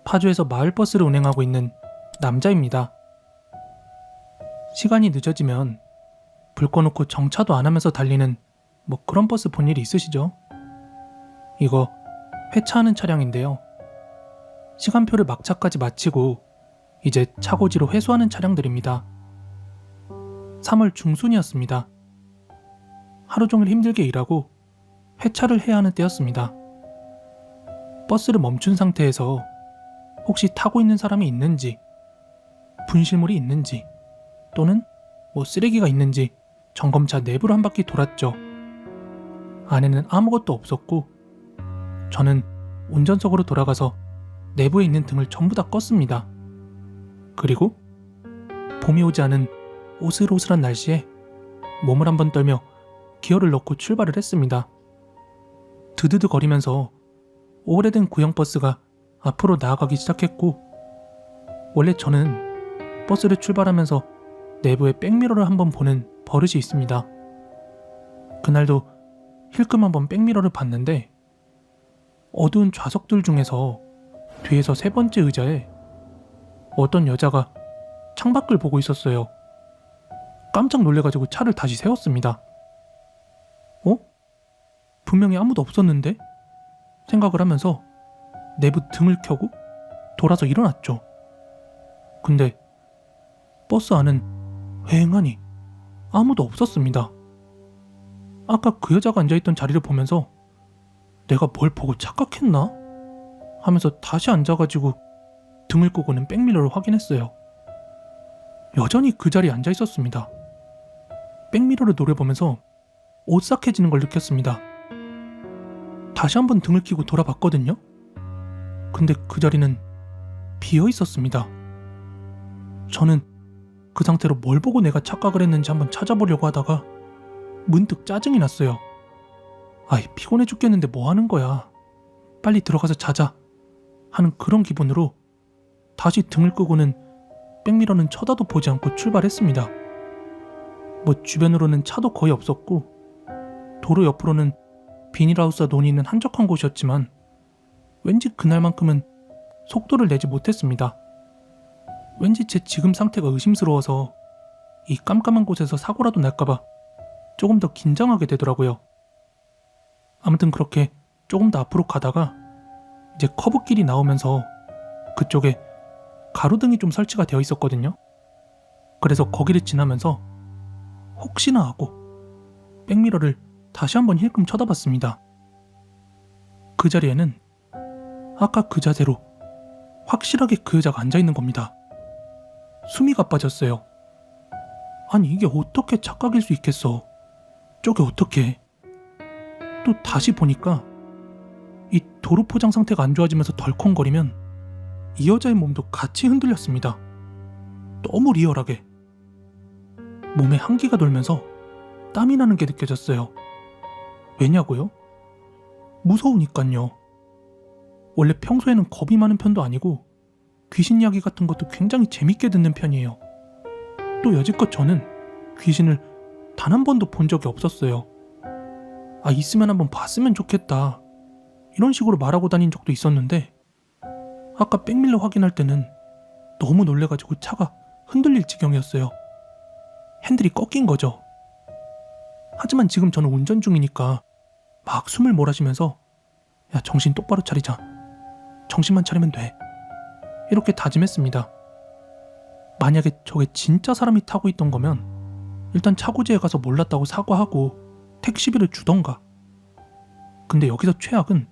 [SPEAKER 1] 파주에서 마을버스를 운행하고 있는 남자입니다. 시간이 늦어지면 불 꺼놓고 정차도 안 하면서 달리는 그런 버스 본 일 있으시죠? 이거 회차하는 차량인데요. 시간표를 막차까지 마치고 이제 차고지로 회수하는 차량들입니다. 3월 중순이었습니다. 하루 종일 힘들게 일하고 회차를 해야 하는 때였습니다. 버스를 멈춘 상태에서 혹시 타고 있는 사람이 있는지, 분실물이 있는지, 또는 쓰레기가 있는지 점검차 내부를 한 바퀴 돌았죠. 안에는 아무것도 없었고 저는 운전석으로 돌아가서 내부에 있는 등을 전부 다 껐습니다. 그리고 봄이 오지 않은 오슬오슬한 날씨에 몸을 한번 떨며 기어를 넣고 출발을 했습니다. 드드드 거리면서 오래된 구형 버스가 앞으로 나아가기 시작했고, 원래 저는 버스를 출발하면서 내부의 백미러를 한번 보는 버릇이 있습니다. 그날도 힐끔 한번 백미러를 봤는데 어두운 좌석들 중에서 뒤에서 세 번째 의자에 어떤 여자가 창밖을 보고 있었어요. 깜짝 놀래가지고 차를 다시 세웠습니다. 분명히 아무도 없었는데? 생각을 하면서 내부 등을 켜고 돌아서 일어났죠. 근데 버스 안은 휑하니 아무도 없었습니다. 아까 그 여자가 앉아있던 자리를 보면서 내가 뭘 보고 착각했나? 하면서 다시 앉아가지고 등을 끄고는 백미러를 확인했어요. 여전히 그 자리에 앉아있었습니다. 백미러를 노려보면서 오싹해지는 걸 느꼈습니다. 다시 한번 등을 켜고 돌아봤거든요. 근데 그 자리는 비어 있었습니다. 저는 그 상태로 뭘 보고 내가 착각을 했는지 한번 찾아보려고 하다가 문득 짜증이 났어요. 아이, 피곤해 죽겠는데 뭐 하는 거야. 빨리 들어가서 자자. 하는 그런 기분으로 다시 등을 끄고는 백미러는 쳐다도 보지 않고 출발했습니다. 주변으로는 차도 거의 없었고 도로 옆으로는 비닐하우스와 논이 있는 한적한 곳이었지만 왠지 그날만큼은 속도를 내지 못했습니다. 왠지 제 지금 상태가 의심스러워서 이 깜깜한 곳에서 사고라도 날까봐 조금 더 긴장하게 되더라고요. 아무튼 그렇게 조금 더 앞으로 가다가 이제 커브길이 나오면서 그쪽에 가로등이 좀 설치가 되어 있었거든요. 그래서 거기를 지나면서 혹시나 하고 백미러를 다시 한번 힐끔 쳐다봤습니다. 그 자리에는 아까 그 자세로 확실하게 그 여자가 앉아있는 겁니다. 숨이 가빠졌어요. 아니, 이게 어떻게 착각일 수 있겠어. 저게 어떻게. 또 다시 보니까 이 도로 포장 상태가 안 좋아지면서 덜컹거리면 이 여자의 몸도 같이 흔들렸습니다. 너무 리얼하게. 몸에 한기가 돌면서 땀이 나는 게 느껴졌어요. 왜냐고요? 무서우니깐요. 원래 평소에는 겁이 많은 편도 아니고 귀신 이야기 같은 것도 굉장히 재밌게 듣는 편이에요. 또 여지껏 저는 귀신을 단 한 번도 본 적이 없었어요. 있으면 한번 봤으면 좋겠다. 이런 식으로 말하고 다닌 적도 있었는데 아까 백밀러 확인할 때는 너무 놀래가지고 차가 흔들릴 지경이었어요. 핸들이 꺾인 거죠. 하지만 지금 저는 운전 중이니까 막 숨을 몰아쉬면서 야, 정신 똑바로 차리자. 정신만 차리면 돼. 이렇게 다짐했습니다. 만약에 저게 진짜 사람이 타고 있던 거면 일단 차고지에 가서 몰랐다고 사과하고 택시비를 주던가. 근데 여기서 최악은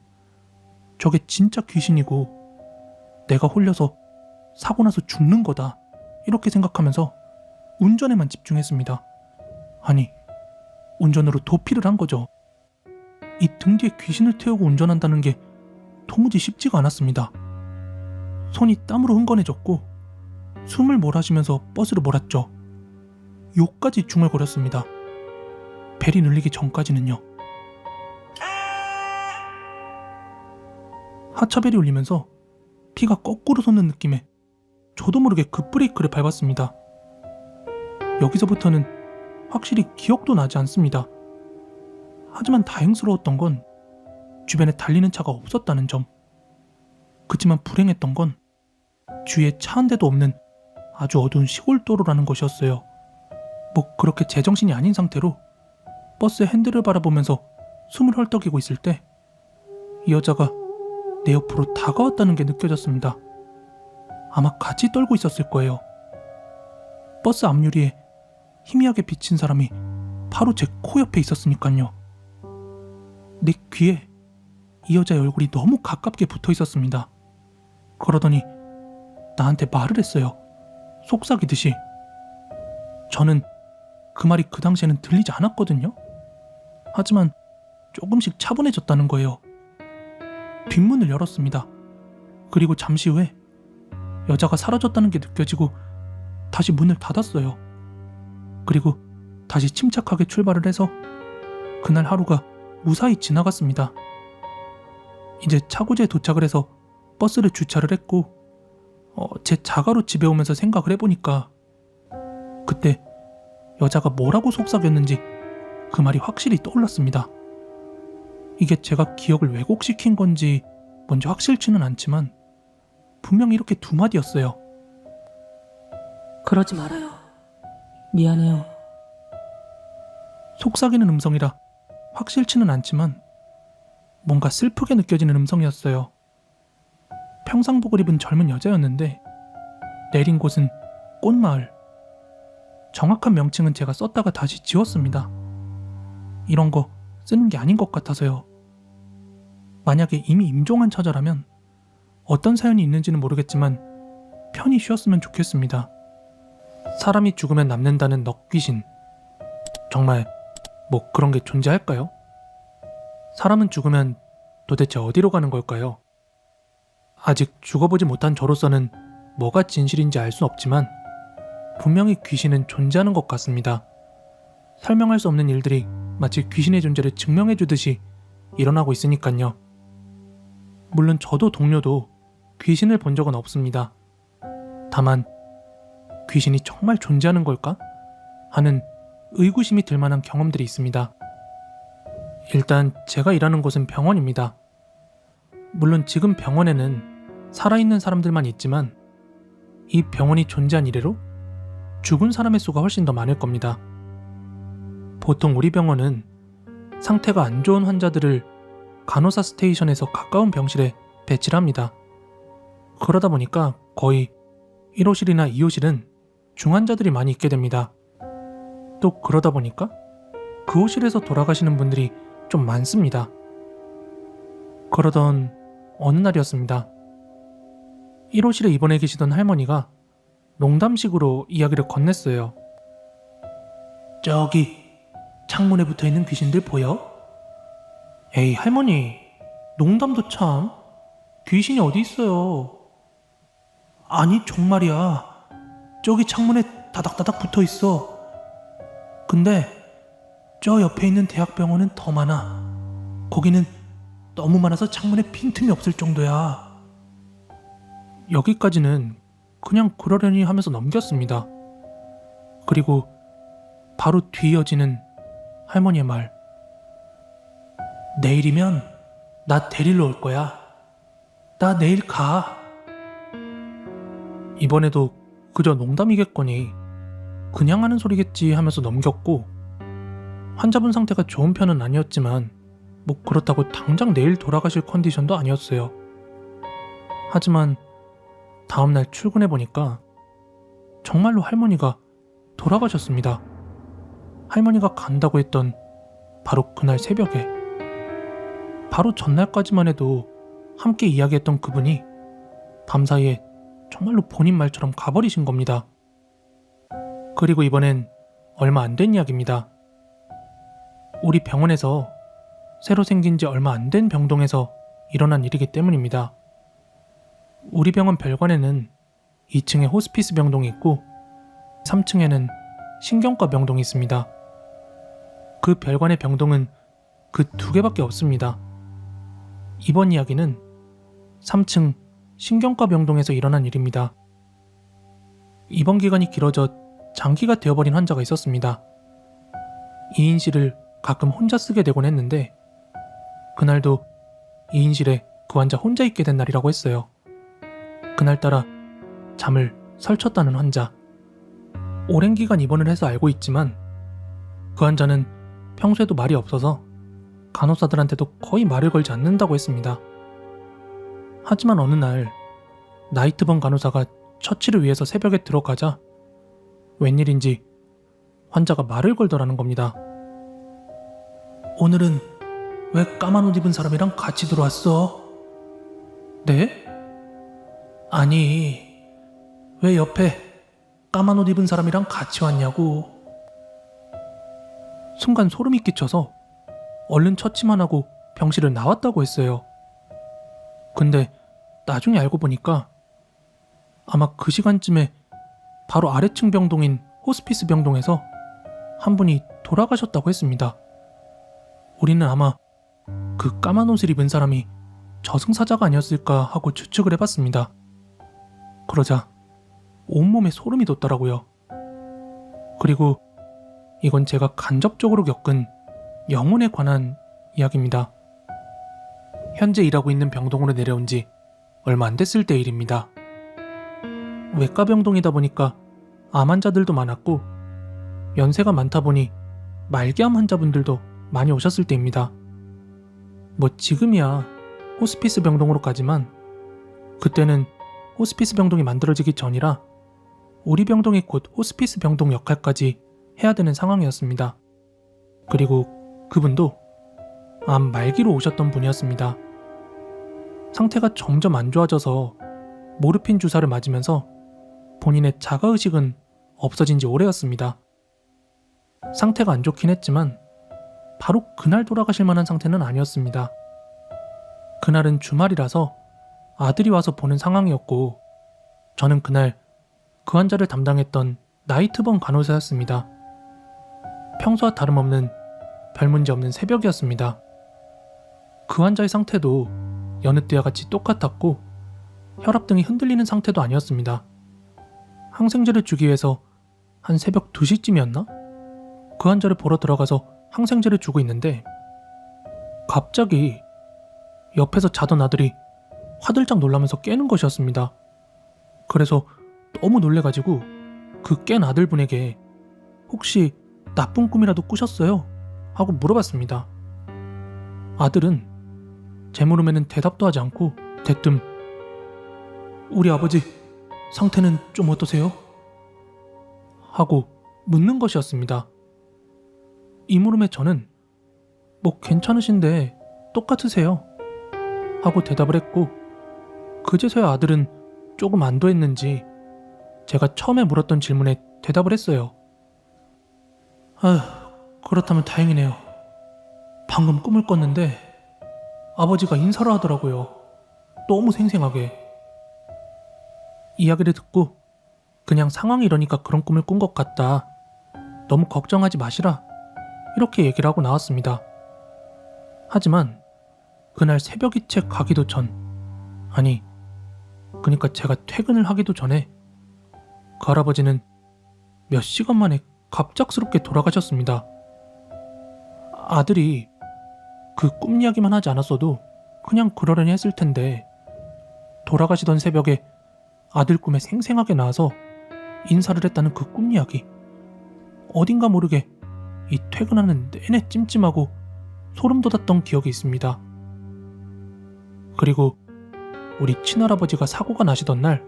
[SPEAKER 1] 저게 진짜 귀신이고 내가 홀려서 사고 나서 죽는 거다. 이렇게 생각하면서 운전에만 집중했습니다. 아니, 운전으로 도피를 한 거죠. 이 등 뒤에 귀신을 태우고 운전한다는 게 도무지 쉽지가 않았습니다. 손이 땀으로 흥건해졌고 숨을 몰아쉬면서 버스를 몰았죠. 욕까지 중얼거렸습니다. 벨이 눌리기 전까지는요. 하차벨이 울리면서 피가 거꾸로 솟는 느낌에 저도 모르게 급브레이크를 밟았습니다. 여기서부터는 확실히 기억도 나지 않습니다. 하지만 다행스러웠던 건 주변에 달리는 차가 없었다는 점. 그치만 불행했던 건 주위에 차 한 대도 없는 아주 어두운 시골 도로라는 것이었어요. 그렇게 제정신이 아닌 상태로 버스 핸들을 바라보면서 숨을 헐떡이고 있을 때 이 여자가 내 옆으로 다가왔다는 게 느껴졌습니다. 아마 같이 떨고 있었을 거예요. 버스 앞유리에 희미하게 비친 사람이 바로 제 코 옆에 있었으니까요. 내 귀에 이 여자의 얼굴이 너무 가깝게 붙어 있었습니다. 그러더니 나한테 말을 했어요. 속삭이듯이. 저는 그 말이 그 당시에는 들리지 않았거든요. 하지만 조금씩 차분해졌다는 거예요. 뒷문을 열었습니다. 그리고 잠시 후에 여자가 사라졌다는 게 느껴지고 다시 문을 닫았어요. 그리고 다시 침착하게 출발을 해서 그날 하루가 무사히 지나갔습니다. 이제 차고지에 도착을 해서 버스를 주차를 했고 제 자가로 집에 오면서 생각을 해보니까 그때 여자가 뭐라고 속삭였는지 그 말이 확실히 떠올랐습니다. 이게 제가 기억을 왜곡시킨 건지 뭔지 확실치는 않지만 분명히 이렇게 두 마디였어요.
[SPEAKER 2] 그러지 말아요. 미안해요.
[SPEAKER 1] 속삭이는 음성이라 확실치는 않지만 뭔가 슬프게 느껴지는 음성이었어요. 평상복을 입은 젊은 여자였는데 내린 곳은 꽃마을. 정확한 명칭은 제가 썼다가 다시 지웠습니다. 이런 거 쓰는 게 아닌 것 같아서요. 만약에 이미 임종한 처자라면 어떤 사연이 있는지는 모르겠지만 편히 쉬었으면 좋겠습니다. 사람이 죽으면 남는다는 넋귀신. 정말 뭐 그런 게 존재할까요? 사람은 죽으면 도대체 어디로 가는 걸까요? 아직 죽어보지 못한 저로서는 뭐가 진실인지 알 수 없지만 분명히 귀신은 존재하는 것 같습니다. 설명할 수 없는 일들이 마치 귀신의 존재를 증명해주듯이 일어나고 있으니까요. 물론 저도 동료도 귀신을 본 적은 없습니다. 다만 귀신이 정말 존재하는 걸까? 하는 의구심이 들 만한 경험들이 있습니다. 일단 제가 일하는 곳은 병원입니다. 물론 지금 병원에는 살아있는 사람들만 있지만 이 병원이 존재한 이래로 죽은 사람의 수가 훨씬 더 많을 겁니다. 보통 우리 병원은 상태가 안 좋은 환자들을 간호사 스테이션에서 가까운 병실에 배치를 합니다. 그러다 보니까 거의 1호실이나 2호실은 중환자들이 많이 있게 됩니다. 또 그러다 보니까 그 호실에서 돌아가시는 분들이 좀 많습니다. 그러던 어느 날이었습니다. 1호실에 입원해 계시던 할머니가 농담식으로 이야기를 건넸어요. 저기 창문에 붙어있는 귀신들 보여? 에이 할머니, 농담도 참. 귀신이 어디 있어요? 아니 정말이야. 저기 창문에 다닥다닥 붙어있어. 근데 저 옆에 있는 대학병원은 더 많아. 거기는 너무 많아서 창문에 빈틈이 없을 정도야. 여기까지는 그냥 그러려니 하면서 넘겼습니다. 그리고 바로 뒤이어지는 할머니의 말. 내일이면 나 데리러 올 거야. 나 내일 가. 이번에도 그저 농담이겠거니 그냥 하는 소리겠지 하면서 넘겼고, 환자분 상태가 좋은 편은 아니었지만 뭐 그렇다고 당장 내일 돌아가실 컨디션도 아니었어요. 하지만 다음날 출근해보니까 정말로 할머니가 돌아가셨습니다. 할머니가 간다고 했던 바로 그날 새벽에, 바로 전날까지만 해도 함께 이야기했던 그분이 밤사이에 정말로 본인 말처럼 가버리신 겁니다. 그리고 이번엔 얼마 안 된 이야기입니다. 우리 병원에서 새로 생긴 지 얼마 안 된 병동에서 일어난 일이기 때문입니다. 우리 병원 별관에는 2층에 호스피스 병동이 있고 3층에는 신경과 병동이 있습니다. 그 별관의 병동은 그 두 개밖에 없습니다. 이번 이야기는 3층 신경과 병동에서 일어난 일입니다. 입원 기간이 길어져 장기가 되어버린 환자가 있었습니다. 2인실을 가끔 혼자 쓰게 되곤 했는데 그날도 2인실에 그 환자 혼자 있게 된 날이라고 했어요. 그날따라 잠을 설쳤다는 환자. 오랜 기간 입원을 해서 알고 있지만 그 환자는 평소에도 말이 없어서 간호사들한테도 거의 말을 걸지 않는다고 했습니다. 하지만 어느 날 나이트번 간호사가 처치를 위해서 새벽에 들어가자 웬일인지 환자가 말을 걸더라는 겁니다. 오늘은 왜 까만 옷 입은 사람이랑 같이 들어왔어? 네? 아니, 왜 옆에 까만 옷 입은 사람이랑 같이 왔냐고. 순간 소름이 끼쳐서 얼른 처치만 하고 병실을 나왔다고 했어요. 근데 나중에 알고 보니까 아마 그 시간쯤에 바로 아래층 병동인 호스피스 병동에서 한 분이 돌아가셨다고 했습니다. 우리는 아마 그 까만 옷을 입은 사람이 저승사자가 아니었을까 하고 추측을 해봤습니다. 그러자 온몸에 소름이 돋더라고요. 그리고 이건 제가 간접적으로 겪은 영혼에 관한 이야기입니다. 현재 일하고 있는 병동으로 내려온 지 얼마 안 됐을 때 일입니다. 외과 병동이다 보니까 암 환자들도 많았고 연세가 많다 보니 말기암 환자분들도 많이 오셨을 때입니다. 뭐 지금이야 호스피스 병동으로 가지만 그때는 호스피스 병동이 만들어지기 전이라 우리 병동이 곧 호스피스 병동 역할까지 해야 되는 상황이었습니다. 그리고 그분도 암 말기로 오셨던 분이었습니다. 상태가 점점 안 좋아져서 모르핀 주사를 맞으면서 본인의 자가의식은 없어진 지 오래였습니다. 상태가 안 좋긴 했지만 바로 그날 돌아가실 만한 상태는 아니었습니다. 그날은 주말이라서 아들이 와서 보는 상황이었고 저는 그날 그 환자를 담당했던 나이트번 간호사였습니다. 평소와 다름없는 별 문제 없는 새벽이었습니다. 그 환자의 상태도 여느 때와 같이 똑같았고 혈압 등이 흔들리는 상태도 아니었습니다. 항생제를 주기 위해서 한 새벽 2시쯤이었나? 그 환자를 보러 들어가서 항생제를 주고 있는데 갑자기 옆에서 자던 아들이 화들짝 놀라면서 깨는 것이었습니다. 그래서 너무 놀래가지고 그 깬 아들분에게 혹시 나쁜 꿈이라도 꾸셨어요? 하고 물어봤습니다. 아들은 제 물음에는 대답도 하지 않고 대뜸 우리 아버지 상태는 좀 어떠세요? 하고 묻는 것이었습니다. 이 물음에 저는 뭐 괜찮으신데 똑같으세요 하고 대답을 했고 그제서야 아들은 조금 안도했는지 제가 처음에 물었던 질문에 대답을 했어요. 그렇다면 다행이네요. 방금 꿈을 꿨는데 아버지가 인사를 하더라고요. 너무 생생하게. 이야기를 듣고 그냥 상황이 이러니까 그런 꿈을 꾼 것 같다. 너무 걱정하지 마시라. 이렇게 얘기를 하고 나왔습니다. 하지만 그날 새벽이 채 가기도 전, 그러니까 제가 퇴근을 하기도 전에 그 할아버지는 몇 시간 만에 갑작스럽게 돌아가셨습니다. 아들이 그 꿈 이야기만 하지 않았어도 그냥 그러려니 했을 텐데 돌아가시던 새벽에 아들 꿈에 생생하게 나와서 인사를 했다는 그 꿈 이야기. 어딘가 모르게 이 퇴근하는 내내 찜찜하고 소름 돋았던 기억이 있습니다. 그리고 우리 친할아버지가 사고가 나시던 날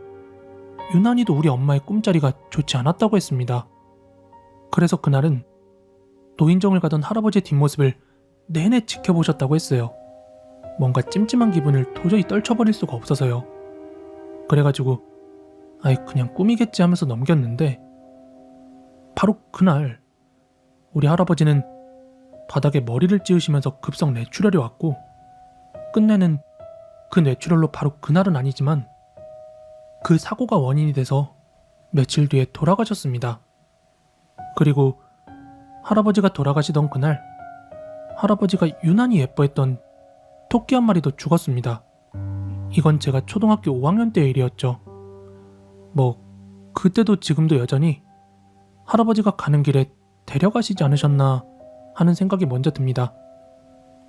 [SPEAKER 1] 유난히도 우리 엄마의 꿈자리가 좋지 않았다고 했습니다. 그래서 그날은 노인정을 가던 할아버지의 뒷모습을 내내 지켜보셨다고 했어요. 뭔가 찜찜한 기분을 도저히 떨쳐버릴 수가 없어서요. 그래가지고 그냥 꿈이겠지 하면서 넘겼는데 바로 그날 우리 할아버지는 바닥에 머리를 찌으시면서 급성 뇌출혈이 왔고 끝내는 그 뇌출혈로 바로 그날은 아니지만 그 사고가 원인이 돼서 며칠 뒤에 돌아가셨습니다. 그리고 할아버지가 돌아가시던 그날 할아버지가 유난히 예뻐했던 토끼 한 마리도 죽었습니다. 이건 제가 초등학교 5학년 때의 일이었죠. 뭐 그때도 지금도 여전히 할아버지가 가는 길에 데려가시지 않으셨나 하는 생각이 먼저 듭니다.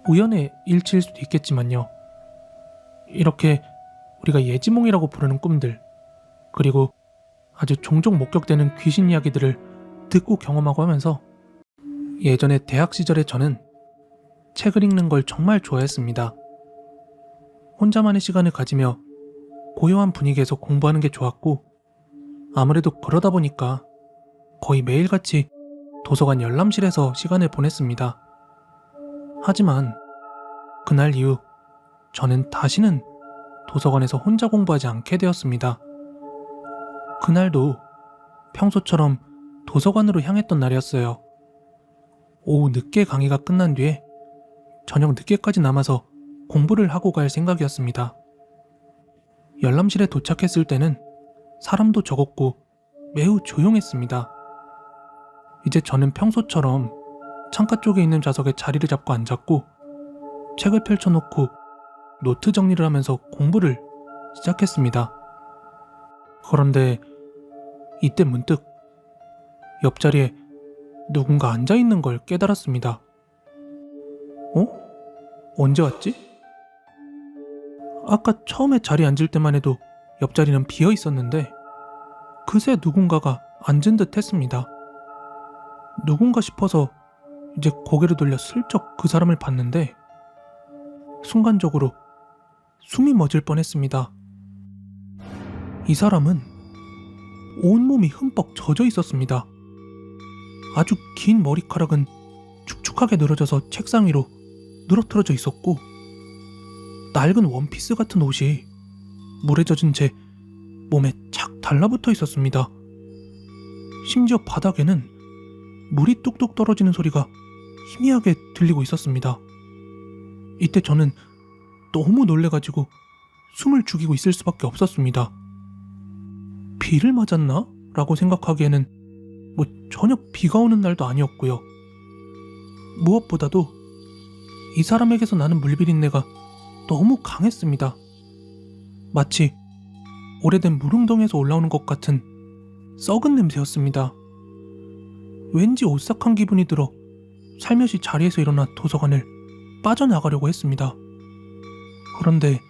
[SPEAKER 1] 우연의 일치일 수도 있겠지만요. 이렇게 우리가 예지몽이라고 부르는 꿈들, 그리고 아주 종종 목격되는 귀신 이야기들을 듣고 경험하고 하면서 예전에 대학 시절에 저는 책을 읽는 걸 정말 좋아했습니다. 혼자만의 시간을 가지며 고요한 분위기에서 공부하는 게 좋았고 아무래도 그러다 보니까 거의 매일같이 도서관 열람실에서 시간을 보냈습니다. 하지만 그날 이후 저는 다시는 도서관에서 혼자 공부하지 않게 되었습니다. 그날도 평소처럼 도서관으로 향했던 날이었어요. 오후 늦게 강의가 끝난 뒤에 저녁 늦게까지 남아서 공부를 하고 갈 생각이었습니다. 열람실에 도착했을 때는 사람도 적었고 매우 조용했습니다. 이제 저는 평소처럼 창가 쪽에 있는 좌석에 자리를 잡고 앉았고 책을 펼쳐놓고 노트 정리를 하면서 공부를 시작했습니다. 그런데 이때 문득 옆자리에 누군가 앉아있는 걸 깨달았습니다. 언제 왔지? 아까 처음에 자리에 앉을 때만 해도 옆자리는 비어 있었는데 그새 누군가가 앉은 듯 했습니다. 누군가 싶어서 이제 고개를 돌려 슬쩍 그 사람을 봤는데 순간적으로 숨이 멎을 뻔했습니다. 이 사람은 온몸이 흠뻑 젖어 있었습니다. 아주 긴 머리카락은 축축하게 늘어져서 책상 위로 늘어뜨려져 있었고 낡은 원피스 같은 옷이 물에 젖은 채 몸에 착 달라붙어 있었습니다. 심지어 바닥에는 물이 뚝뚝 떨어지는 소리가 희미하게 들리고 있었습니다. 이때 저는 너무 놀래가지고 숨을 죽이고 있을 수밖에 없었습니다. 비를 맞았나? 라고 생각하기에는 전혀 비가 오는 날도 아니었고요. 무엇보다도 이 사람에게서 나는 물비린내가 너무 강했습니다. 마치 오래된 물웅덩이에서 올라오는 것 같은 썩은 냄새였습니다. 왠지 오싹한 기분이 들어 살며시 자리에서 일어나 도서관을 빠져나가려고 했습니다. 그런데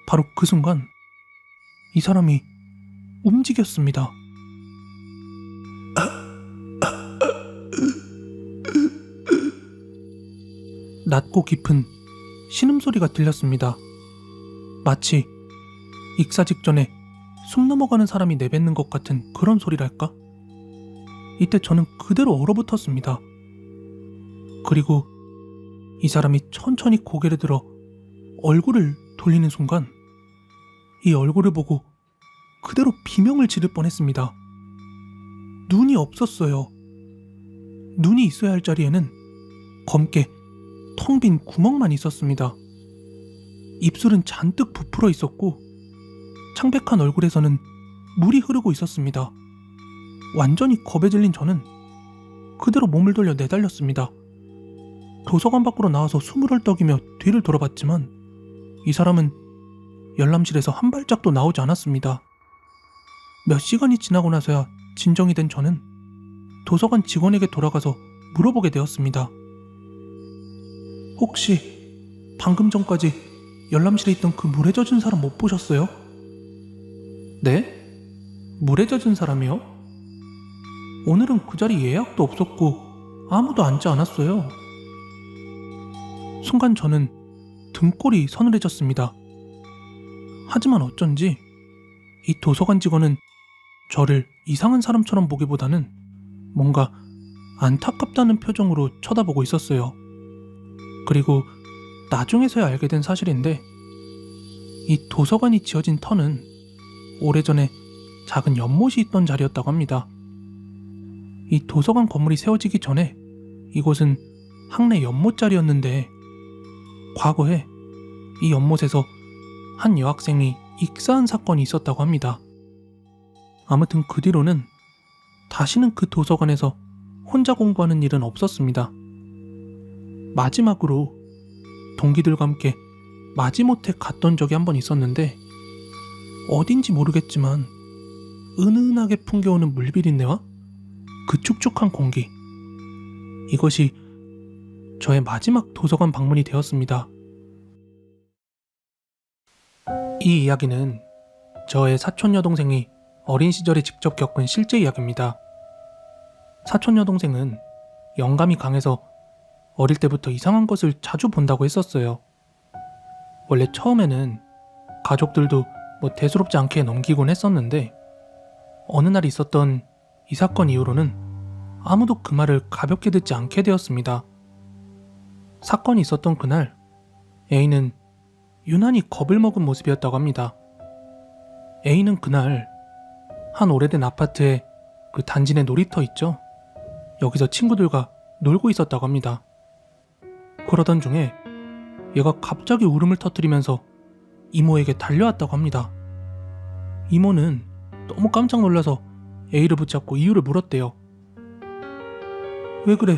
[SPEAKER 1] 바로 그 순간 이 사람이 움직였습니다. 낮고 깊은 신음소리가 들렸습니다. 마치 익사 직전에 숨 넘어가는 사람이 내뱉는 것 같은 그런 소리랄까? 이때 저는 그대로 얼어붙었습니다. 그리고 이 사람이 천천히 고개를 들어 얼굴을 돌리는 순간 이 얼굴을 보고 그대로 비명을 지를 뻔했습니다. 눈이 없었어요. 눈이 있어야 할 자리에는 검게 텅 빈 구멍만 있었습니다. 입술은 잔뜩 부풀어 있었고 창백한 얼굴에서는 물이 흐르고 있었습니다. 완전히 겁에 질린 저는 그대로 몸을 돌려 내달렸습니다. 도서관 밖으로 나와서 숨을 헐떡이며 뒤를 돌아봤지만 이 사람은 열람실에서 한 발짝도 나오지 않았습니다. 몇 시간이 지나고 나서야 진정이 된 저는 도서관 직원에게 돌아가서 물어보게 되었습니다. 혹시 방금 전까지 열람실에 있던 그 물에 젖은 사람 못 보셨어요? 네? 물에 젖은 사람이요? 오늘은 그 자리 예약도 없었고 아무도 앉지 않았어요. 순간 저는 등골이 서늘해졌습니다. 하지만 어쩐지 이 도서관 직원은 저를 이상한 사람처럼 보기보다는 뭔가 안타깝다는 표정으로 쳐다보고 있었어요. 그리고 나중에서야 알게 된 사실인데 이 도서관이 지어진 터는 오래전에 작은 연못이 있던 자리였다고 합니다. 이 도서관 건물이 세워지기 전에 이곳은 학내 연못 자리였는데 과거에 이 연못에서 한 여학생이 익사한 사건이 있었다고 합니다. 아무튼 그 뒤로는 다시는 그 도서관에서 혼자 공부하는 일은 없었습니다. 마지막으로 동기들과 함께 마지못해 갔던 적이 한 번 있었는데 어딘지 모르겠지만 은은하게 풍겨오는 물비린내와 그 축축한 공기, 이것이 저의 마지막 도서관 방문이 되었습니다. 이 이야기는 저의 사촌 여동생이 어린 시절에 직접 겪은 실제 이야기입니다. 사촌 여동생은 영감이 강해서 어릴 때부터 이상한 것을 자주 본다고 했었어요. 원래 처음에는 가족들도 대수롭지 않게 넘기곤 했었는데 어느 날 있었던 이 사건 이후로는 아무도 그 말을 가볍게 듣지 않게 되었습니다. 사건이 있었던 그날 A는 유난히 겁을 먹은 모습이었다고 합니다. A는 그날 한 오래된 아파트에 그 단지 내 놀이터 있죠? 여기서 친구들과 놀고 있었다고 합니다. 그러던 중에 얘가 갑자기 울음을 터뜨리면서 이모에게 달려왔다고 합니다. 이모는 너무 깜짝 놀라서 A를 붙잡고 이유를 물었대요. 왜 그래?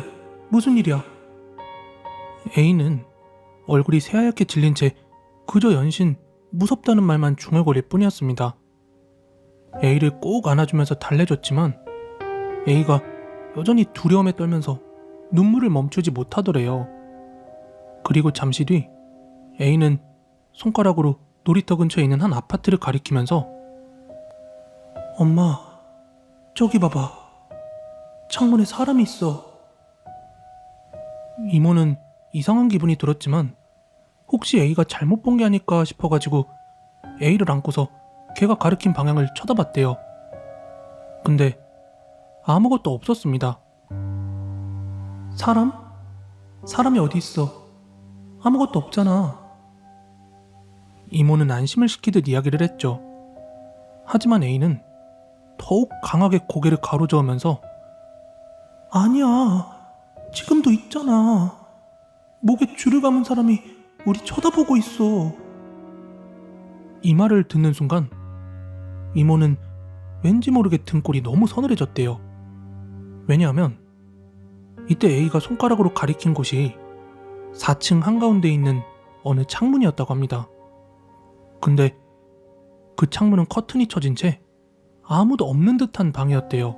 [SPEAKER 1] 무슨 일이야? A는 얼굴이 새하얗게 질린 채 그저 연신 무섭다는 말만 중얼거릴 뿐이었습니다. A를 꼭 안아주면서 달래줬지만 A가 여전히 두려움에 떨면서 눈물을 멈추지 못하더래요. 그리고 잠시 뒤 A는 손가락으로 놀이터 근처에 있는 한 아파트를 가리키면서 엄마, 저기 봐봐. 창문에 사람이 있어. 이모는 이상한 기분이 들었지만 혹시 A가 잘못 본 게 아닐까 싶어가지고 A를 안고서 걔가 가리킨 방향을 쳐다봤대요. 근데 아무것도 없었습니다. 사람? 사람이 어디 있어? 아무것도 없잖아. 이모는 안심을 시키듯 이야기를 했죠. 하지만 A는 더욱 강하게 고개를 가로저으면서 아니야, 지금도 있잖아. 목에 줄을 감은 사람이 우리 쳐다보고 있어. 이 말을 듣는 순간 이모는 왠지 모르게 등골이 너무 서늘해졌대요. 왜냐하면 이때 A가 손가락으로 가리킨 곳이 4층 한가운데에 있는 어느 창문이었다고 합니다. 근데 그 창문은 커튼이 쳐진 채 아무도 없는 듯한 방이었대요.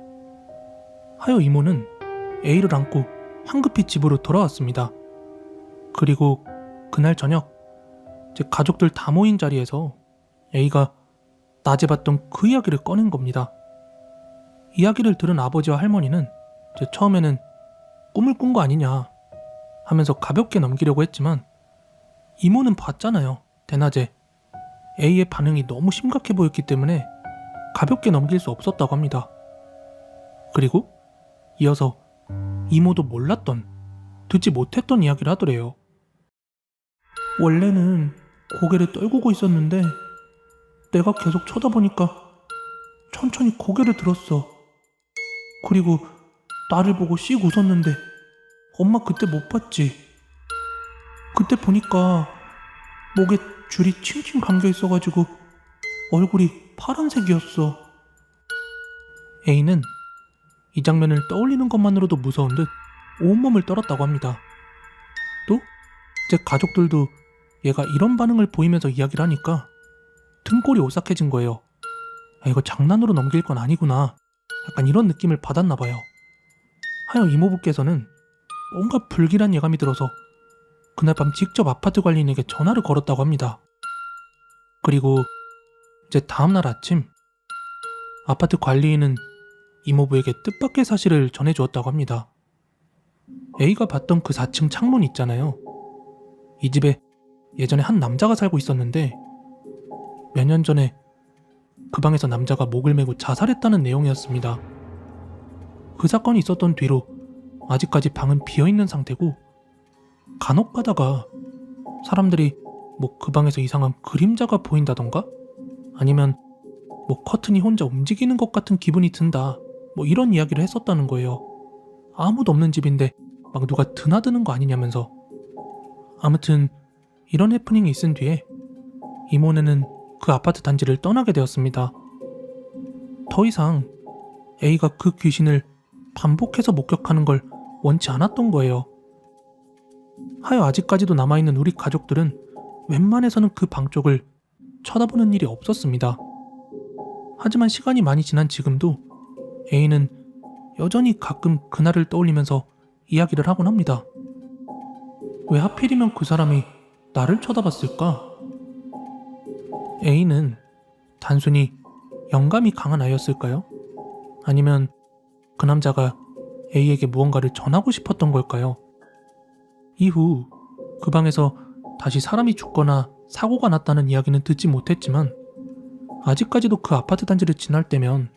[SPEAKER 1] 하여 이모는 A를 안고 황급히 집으로 돌아왔습니다. 그리고 그날 저녁 제 가족들 다 모인 자리에서 A가 낮에 봤던 그 이야기를 꺼낸 겁니다. 이야기를 들은 아버지와 할머니는 처음에는 꿈을 꾼 거 아니냐 하면서 가볍게 넘기려고 했지만 이모는 봤잖아요. 대낮에 A의 반응이 너무 심각해 보였기 때문에 가볍게 넘길 수 없었다고 합니다. 그리고 이어서 이모도 몰랐던, 듣지 못했던 이야기를 하더래요. 원래는 고개를 떨구고 있었는데 내가 계속 쳐다보니까 천천히 고개를 들었어. 그리고 나를 보고 씩 웃었는데 엄마 그때 못 봤지? 그때 보니까 목에 줄이 칭칭 감겨 있어가지고 얼굴이 파란색이었어. A는 이 장면을 떠올리는 것만으로도 무서운 듯 온몸을 떨었다고 합니다. 또 제 가족들도 얘가 이런 반응을 보이면서 이야기를 하니까 등골이 오싹해진 거예요. 이거 장난으로 넘길 건 아니구나. 약간 이런 느낌을 받았나 봐요. 하여 이모부께서는 뭔가 불길한 예감이 들어서 그날 밤 직접 아파트 관리인에게 전화를 걸었다고 합니다. 그리고 이제 다음날 아침 아파트 관리인은 이모부에게 뜻밖의 사실을 전해주었다고 합니다. A가 봤던 그 4층 창문 있잖아요. 이 집에 예전에 한 남자가 살고 있었는데 몇 년 전에 그 방에서 남자가 목을 메고 자살했다는 내용이었습니다. 그 사건이 있었던 뒤로 아직까지 방은 비어있는 상태고 간혹 가다가 사람들이 그 방에서 이상한 그림자가 보인다던가 아니면 커튼이 혼자 움직이는 것 같은 기분이 든다 이런 이야기를 했었다는 거예요. 아무도 없는 집인데 막 누가 드나드는 거 아니냐면서. 아무튼 이런 해프닝이 있은 뒤에 이모네는 그 아파트 단지를 떠나게 되었습니다. 더 이상 A가 그 귀신을 반복해서 목격하는 걸 원치 않았던 거예요. 하여 아직까지도 남아있는 우리 가족들은 웬만해서는 그 방 쪽을 쳐다보는 일이 없었습니다. 하지만 시간이 많이 지난 지금도 A는 여전히 가끔 그날을 떠올리면서 이야기를 하곤 합니다. 왜 하필이면 그 사람이 나를 쳐다봤을까? A는 단순히 영감이 강한 아이였을까요? 아니면 그 남자가 A에게 무언가를 전하고 싶었던 걸까요? 이후 그 방에서 다시 사람이 죽거나 사고가 났다는 이야기는 듣지 못했지만 아직까지도 그 아파트 단지를 지날 때면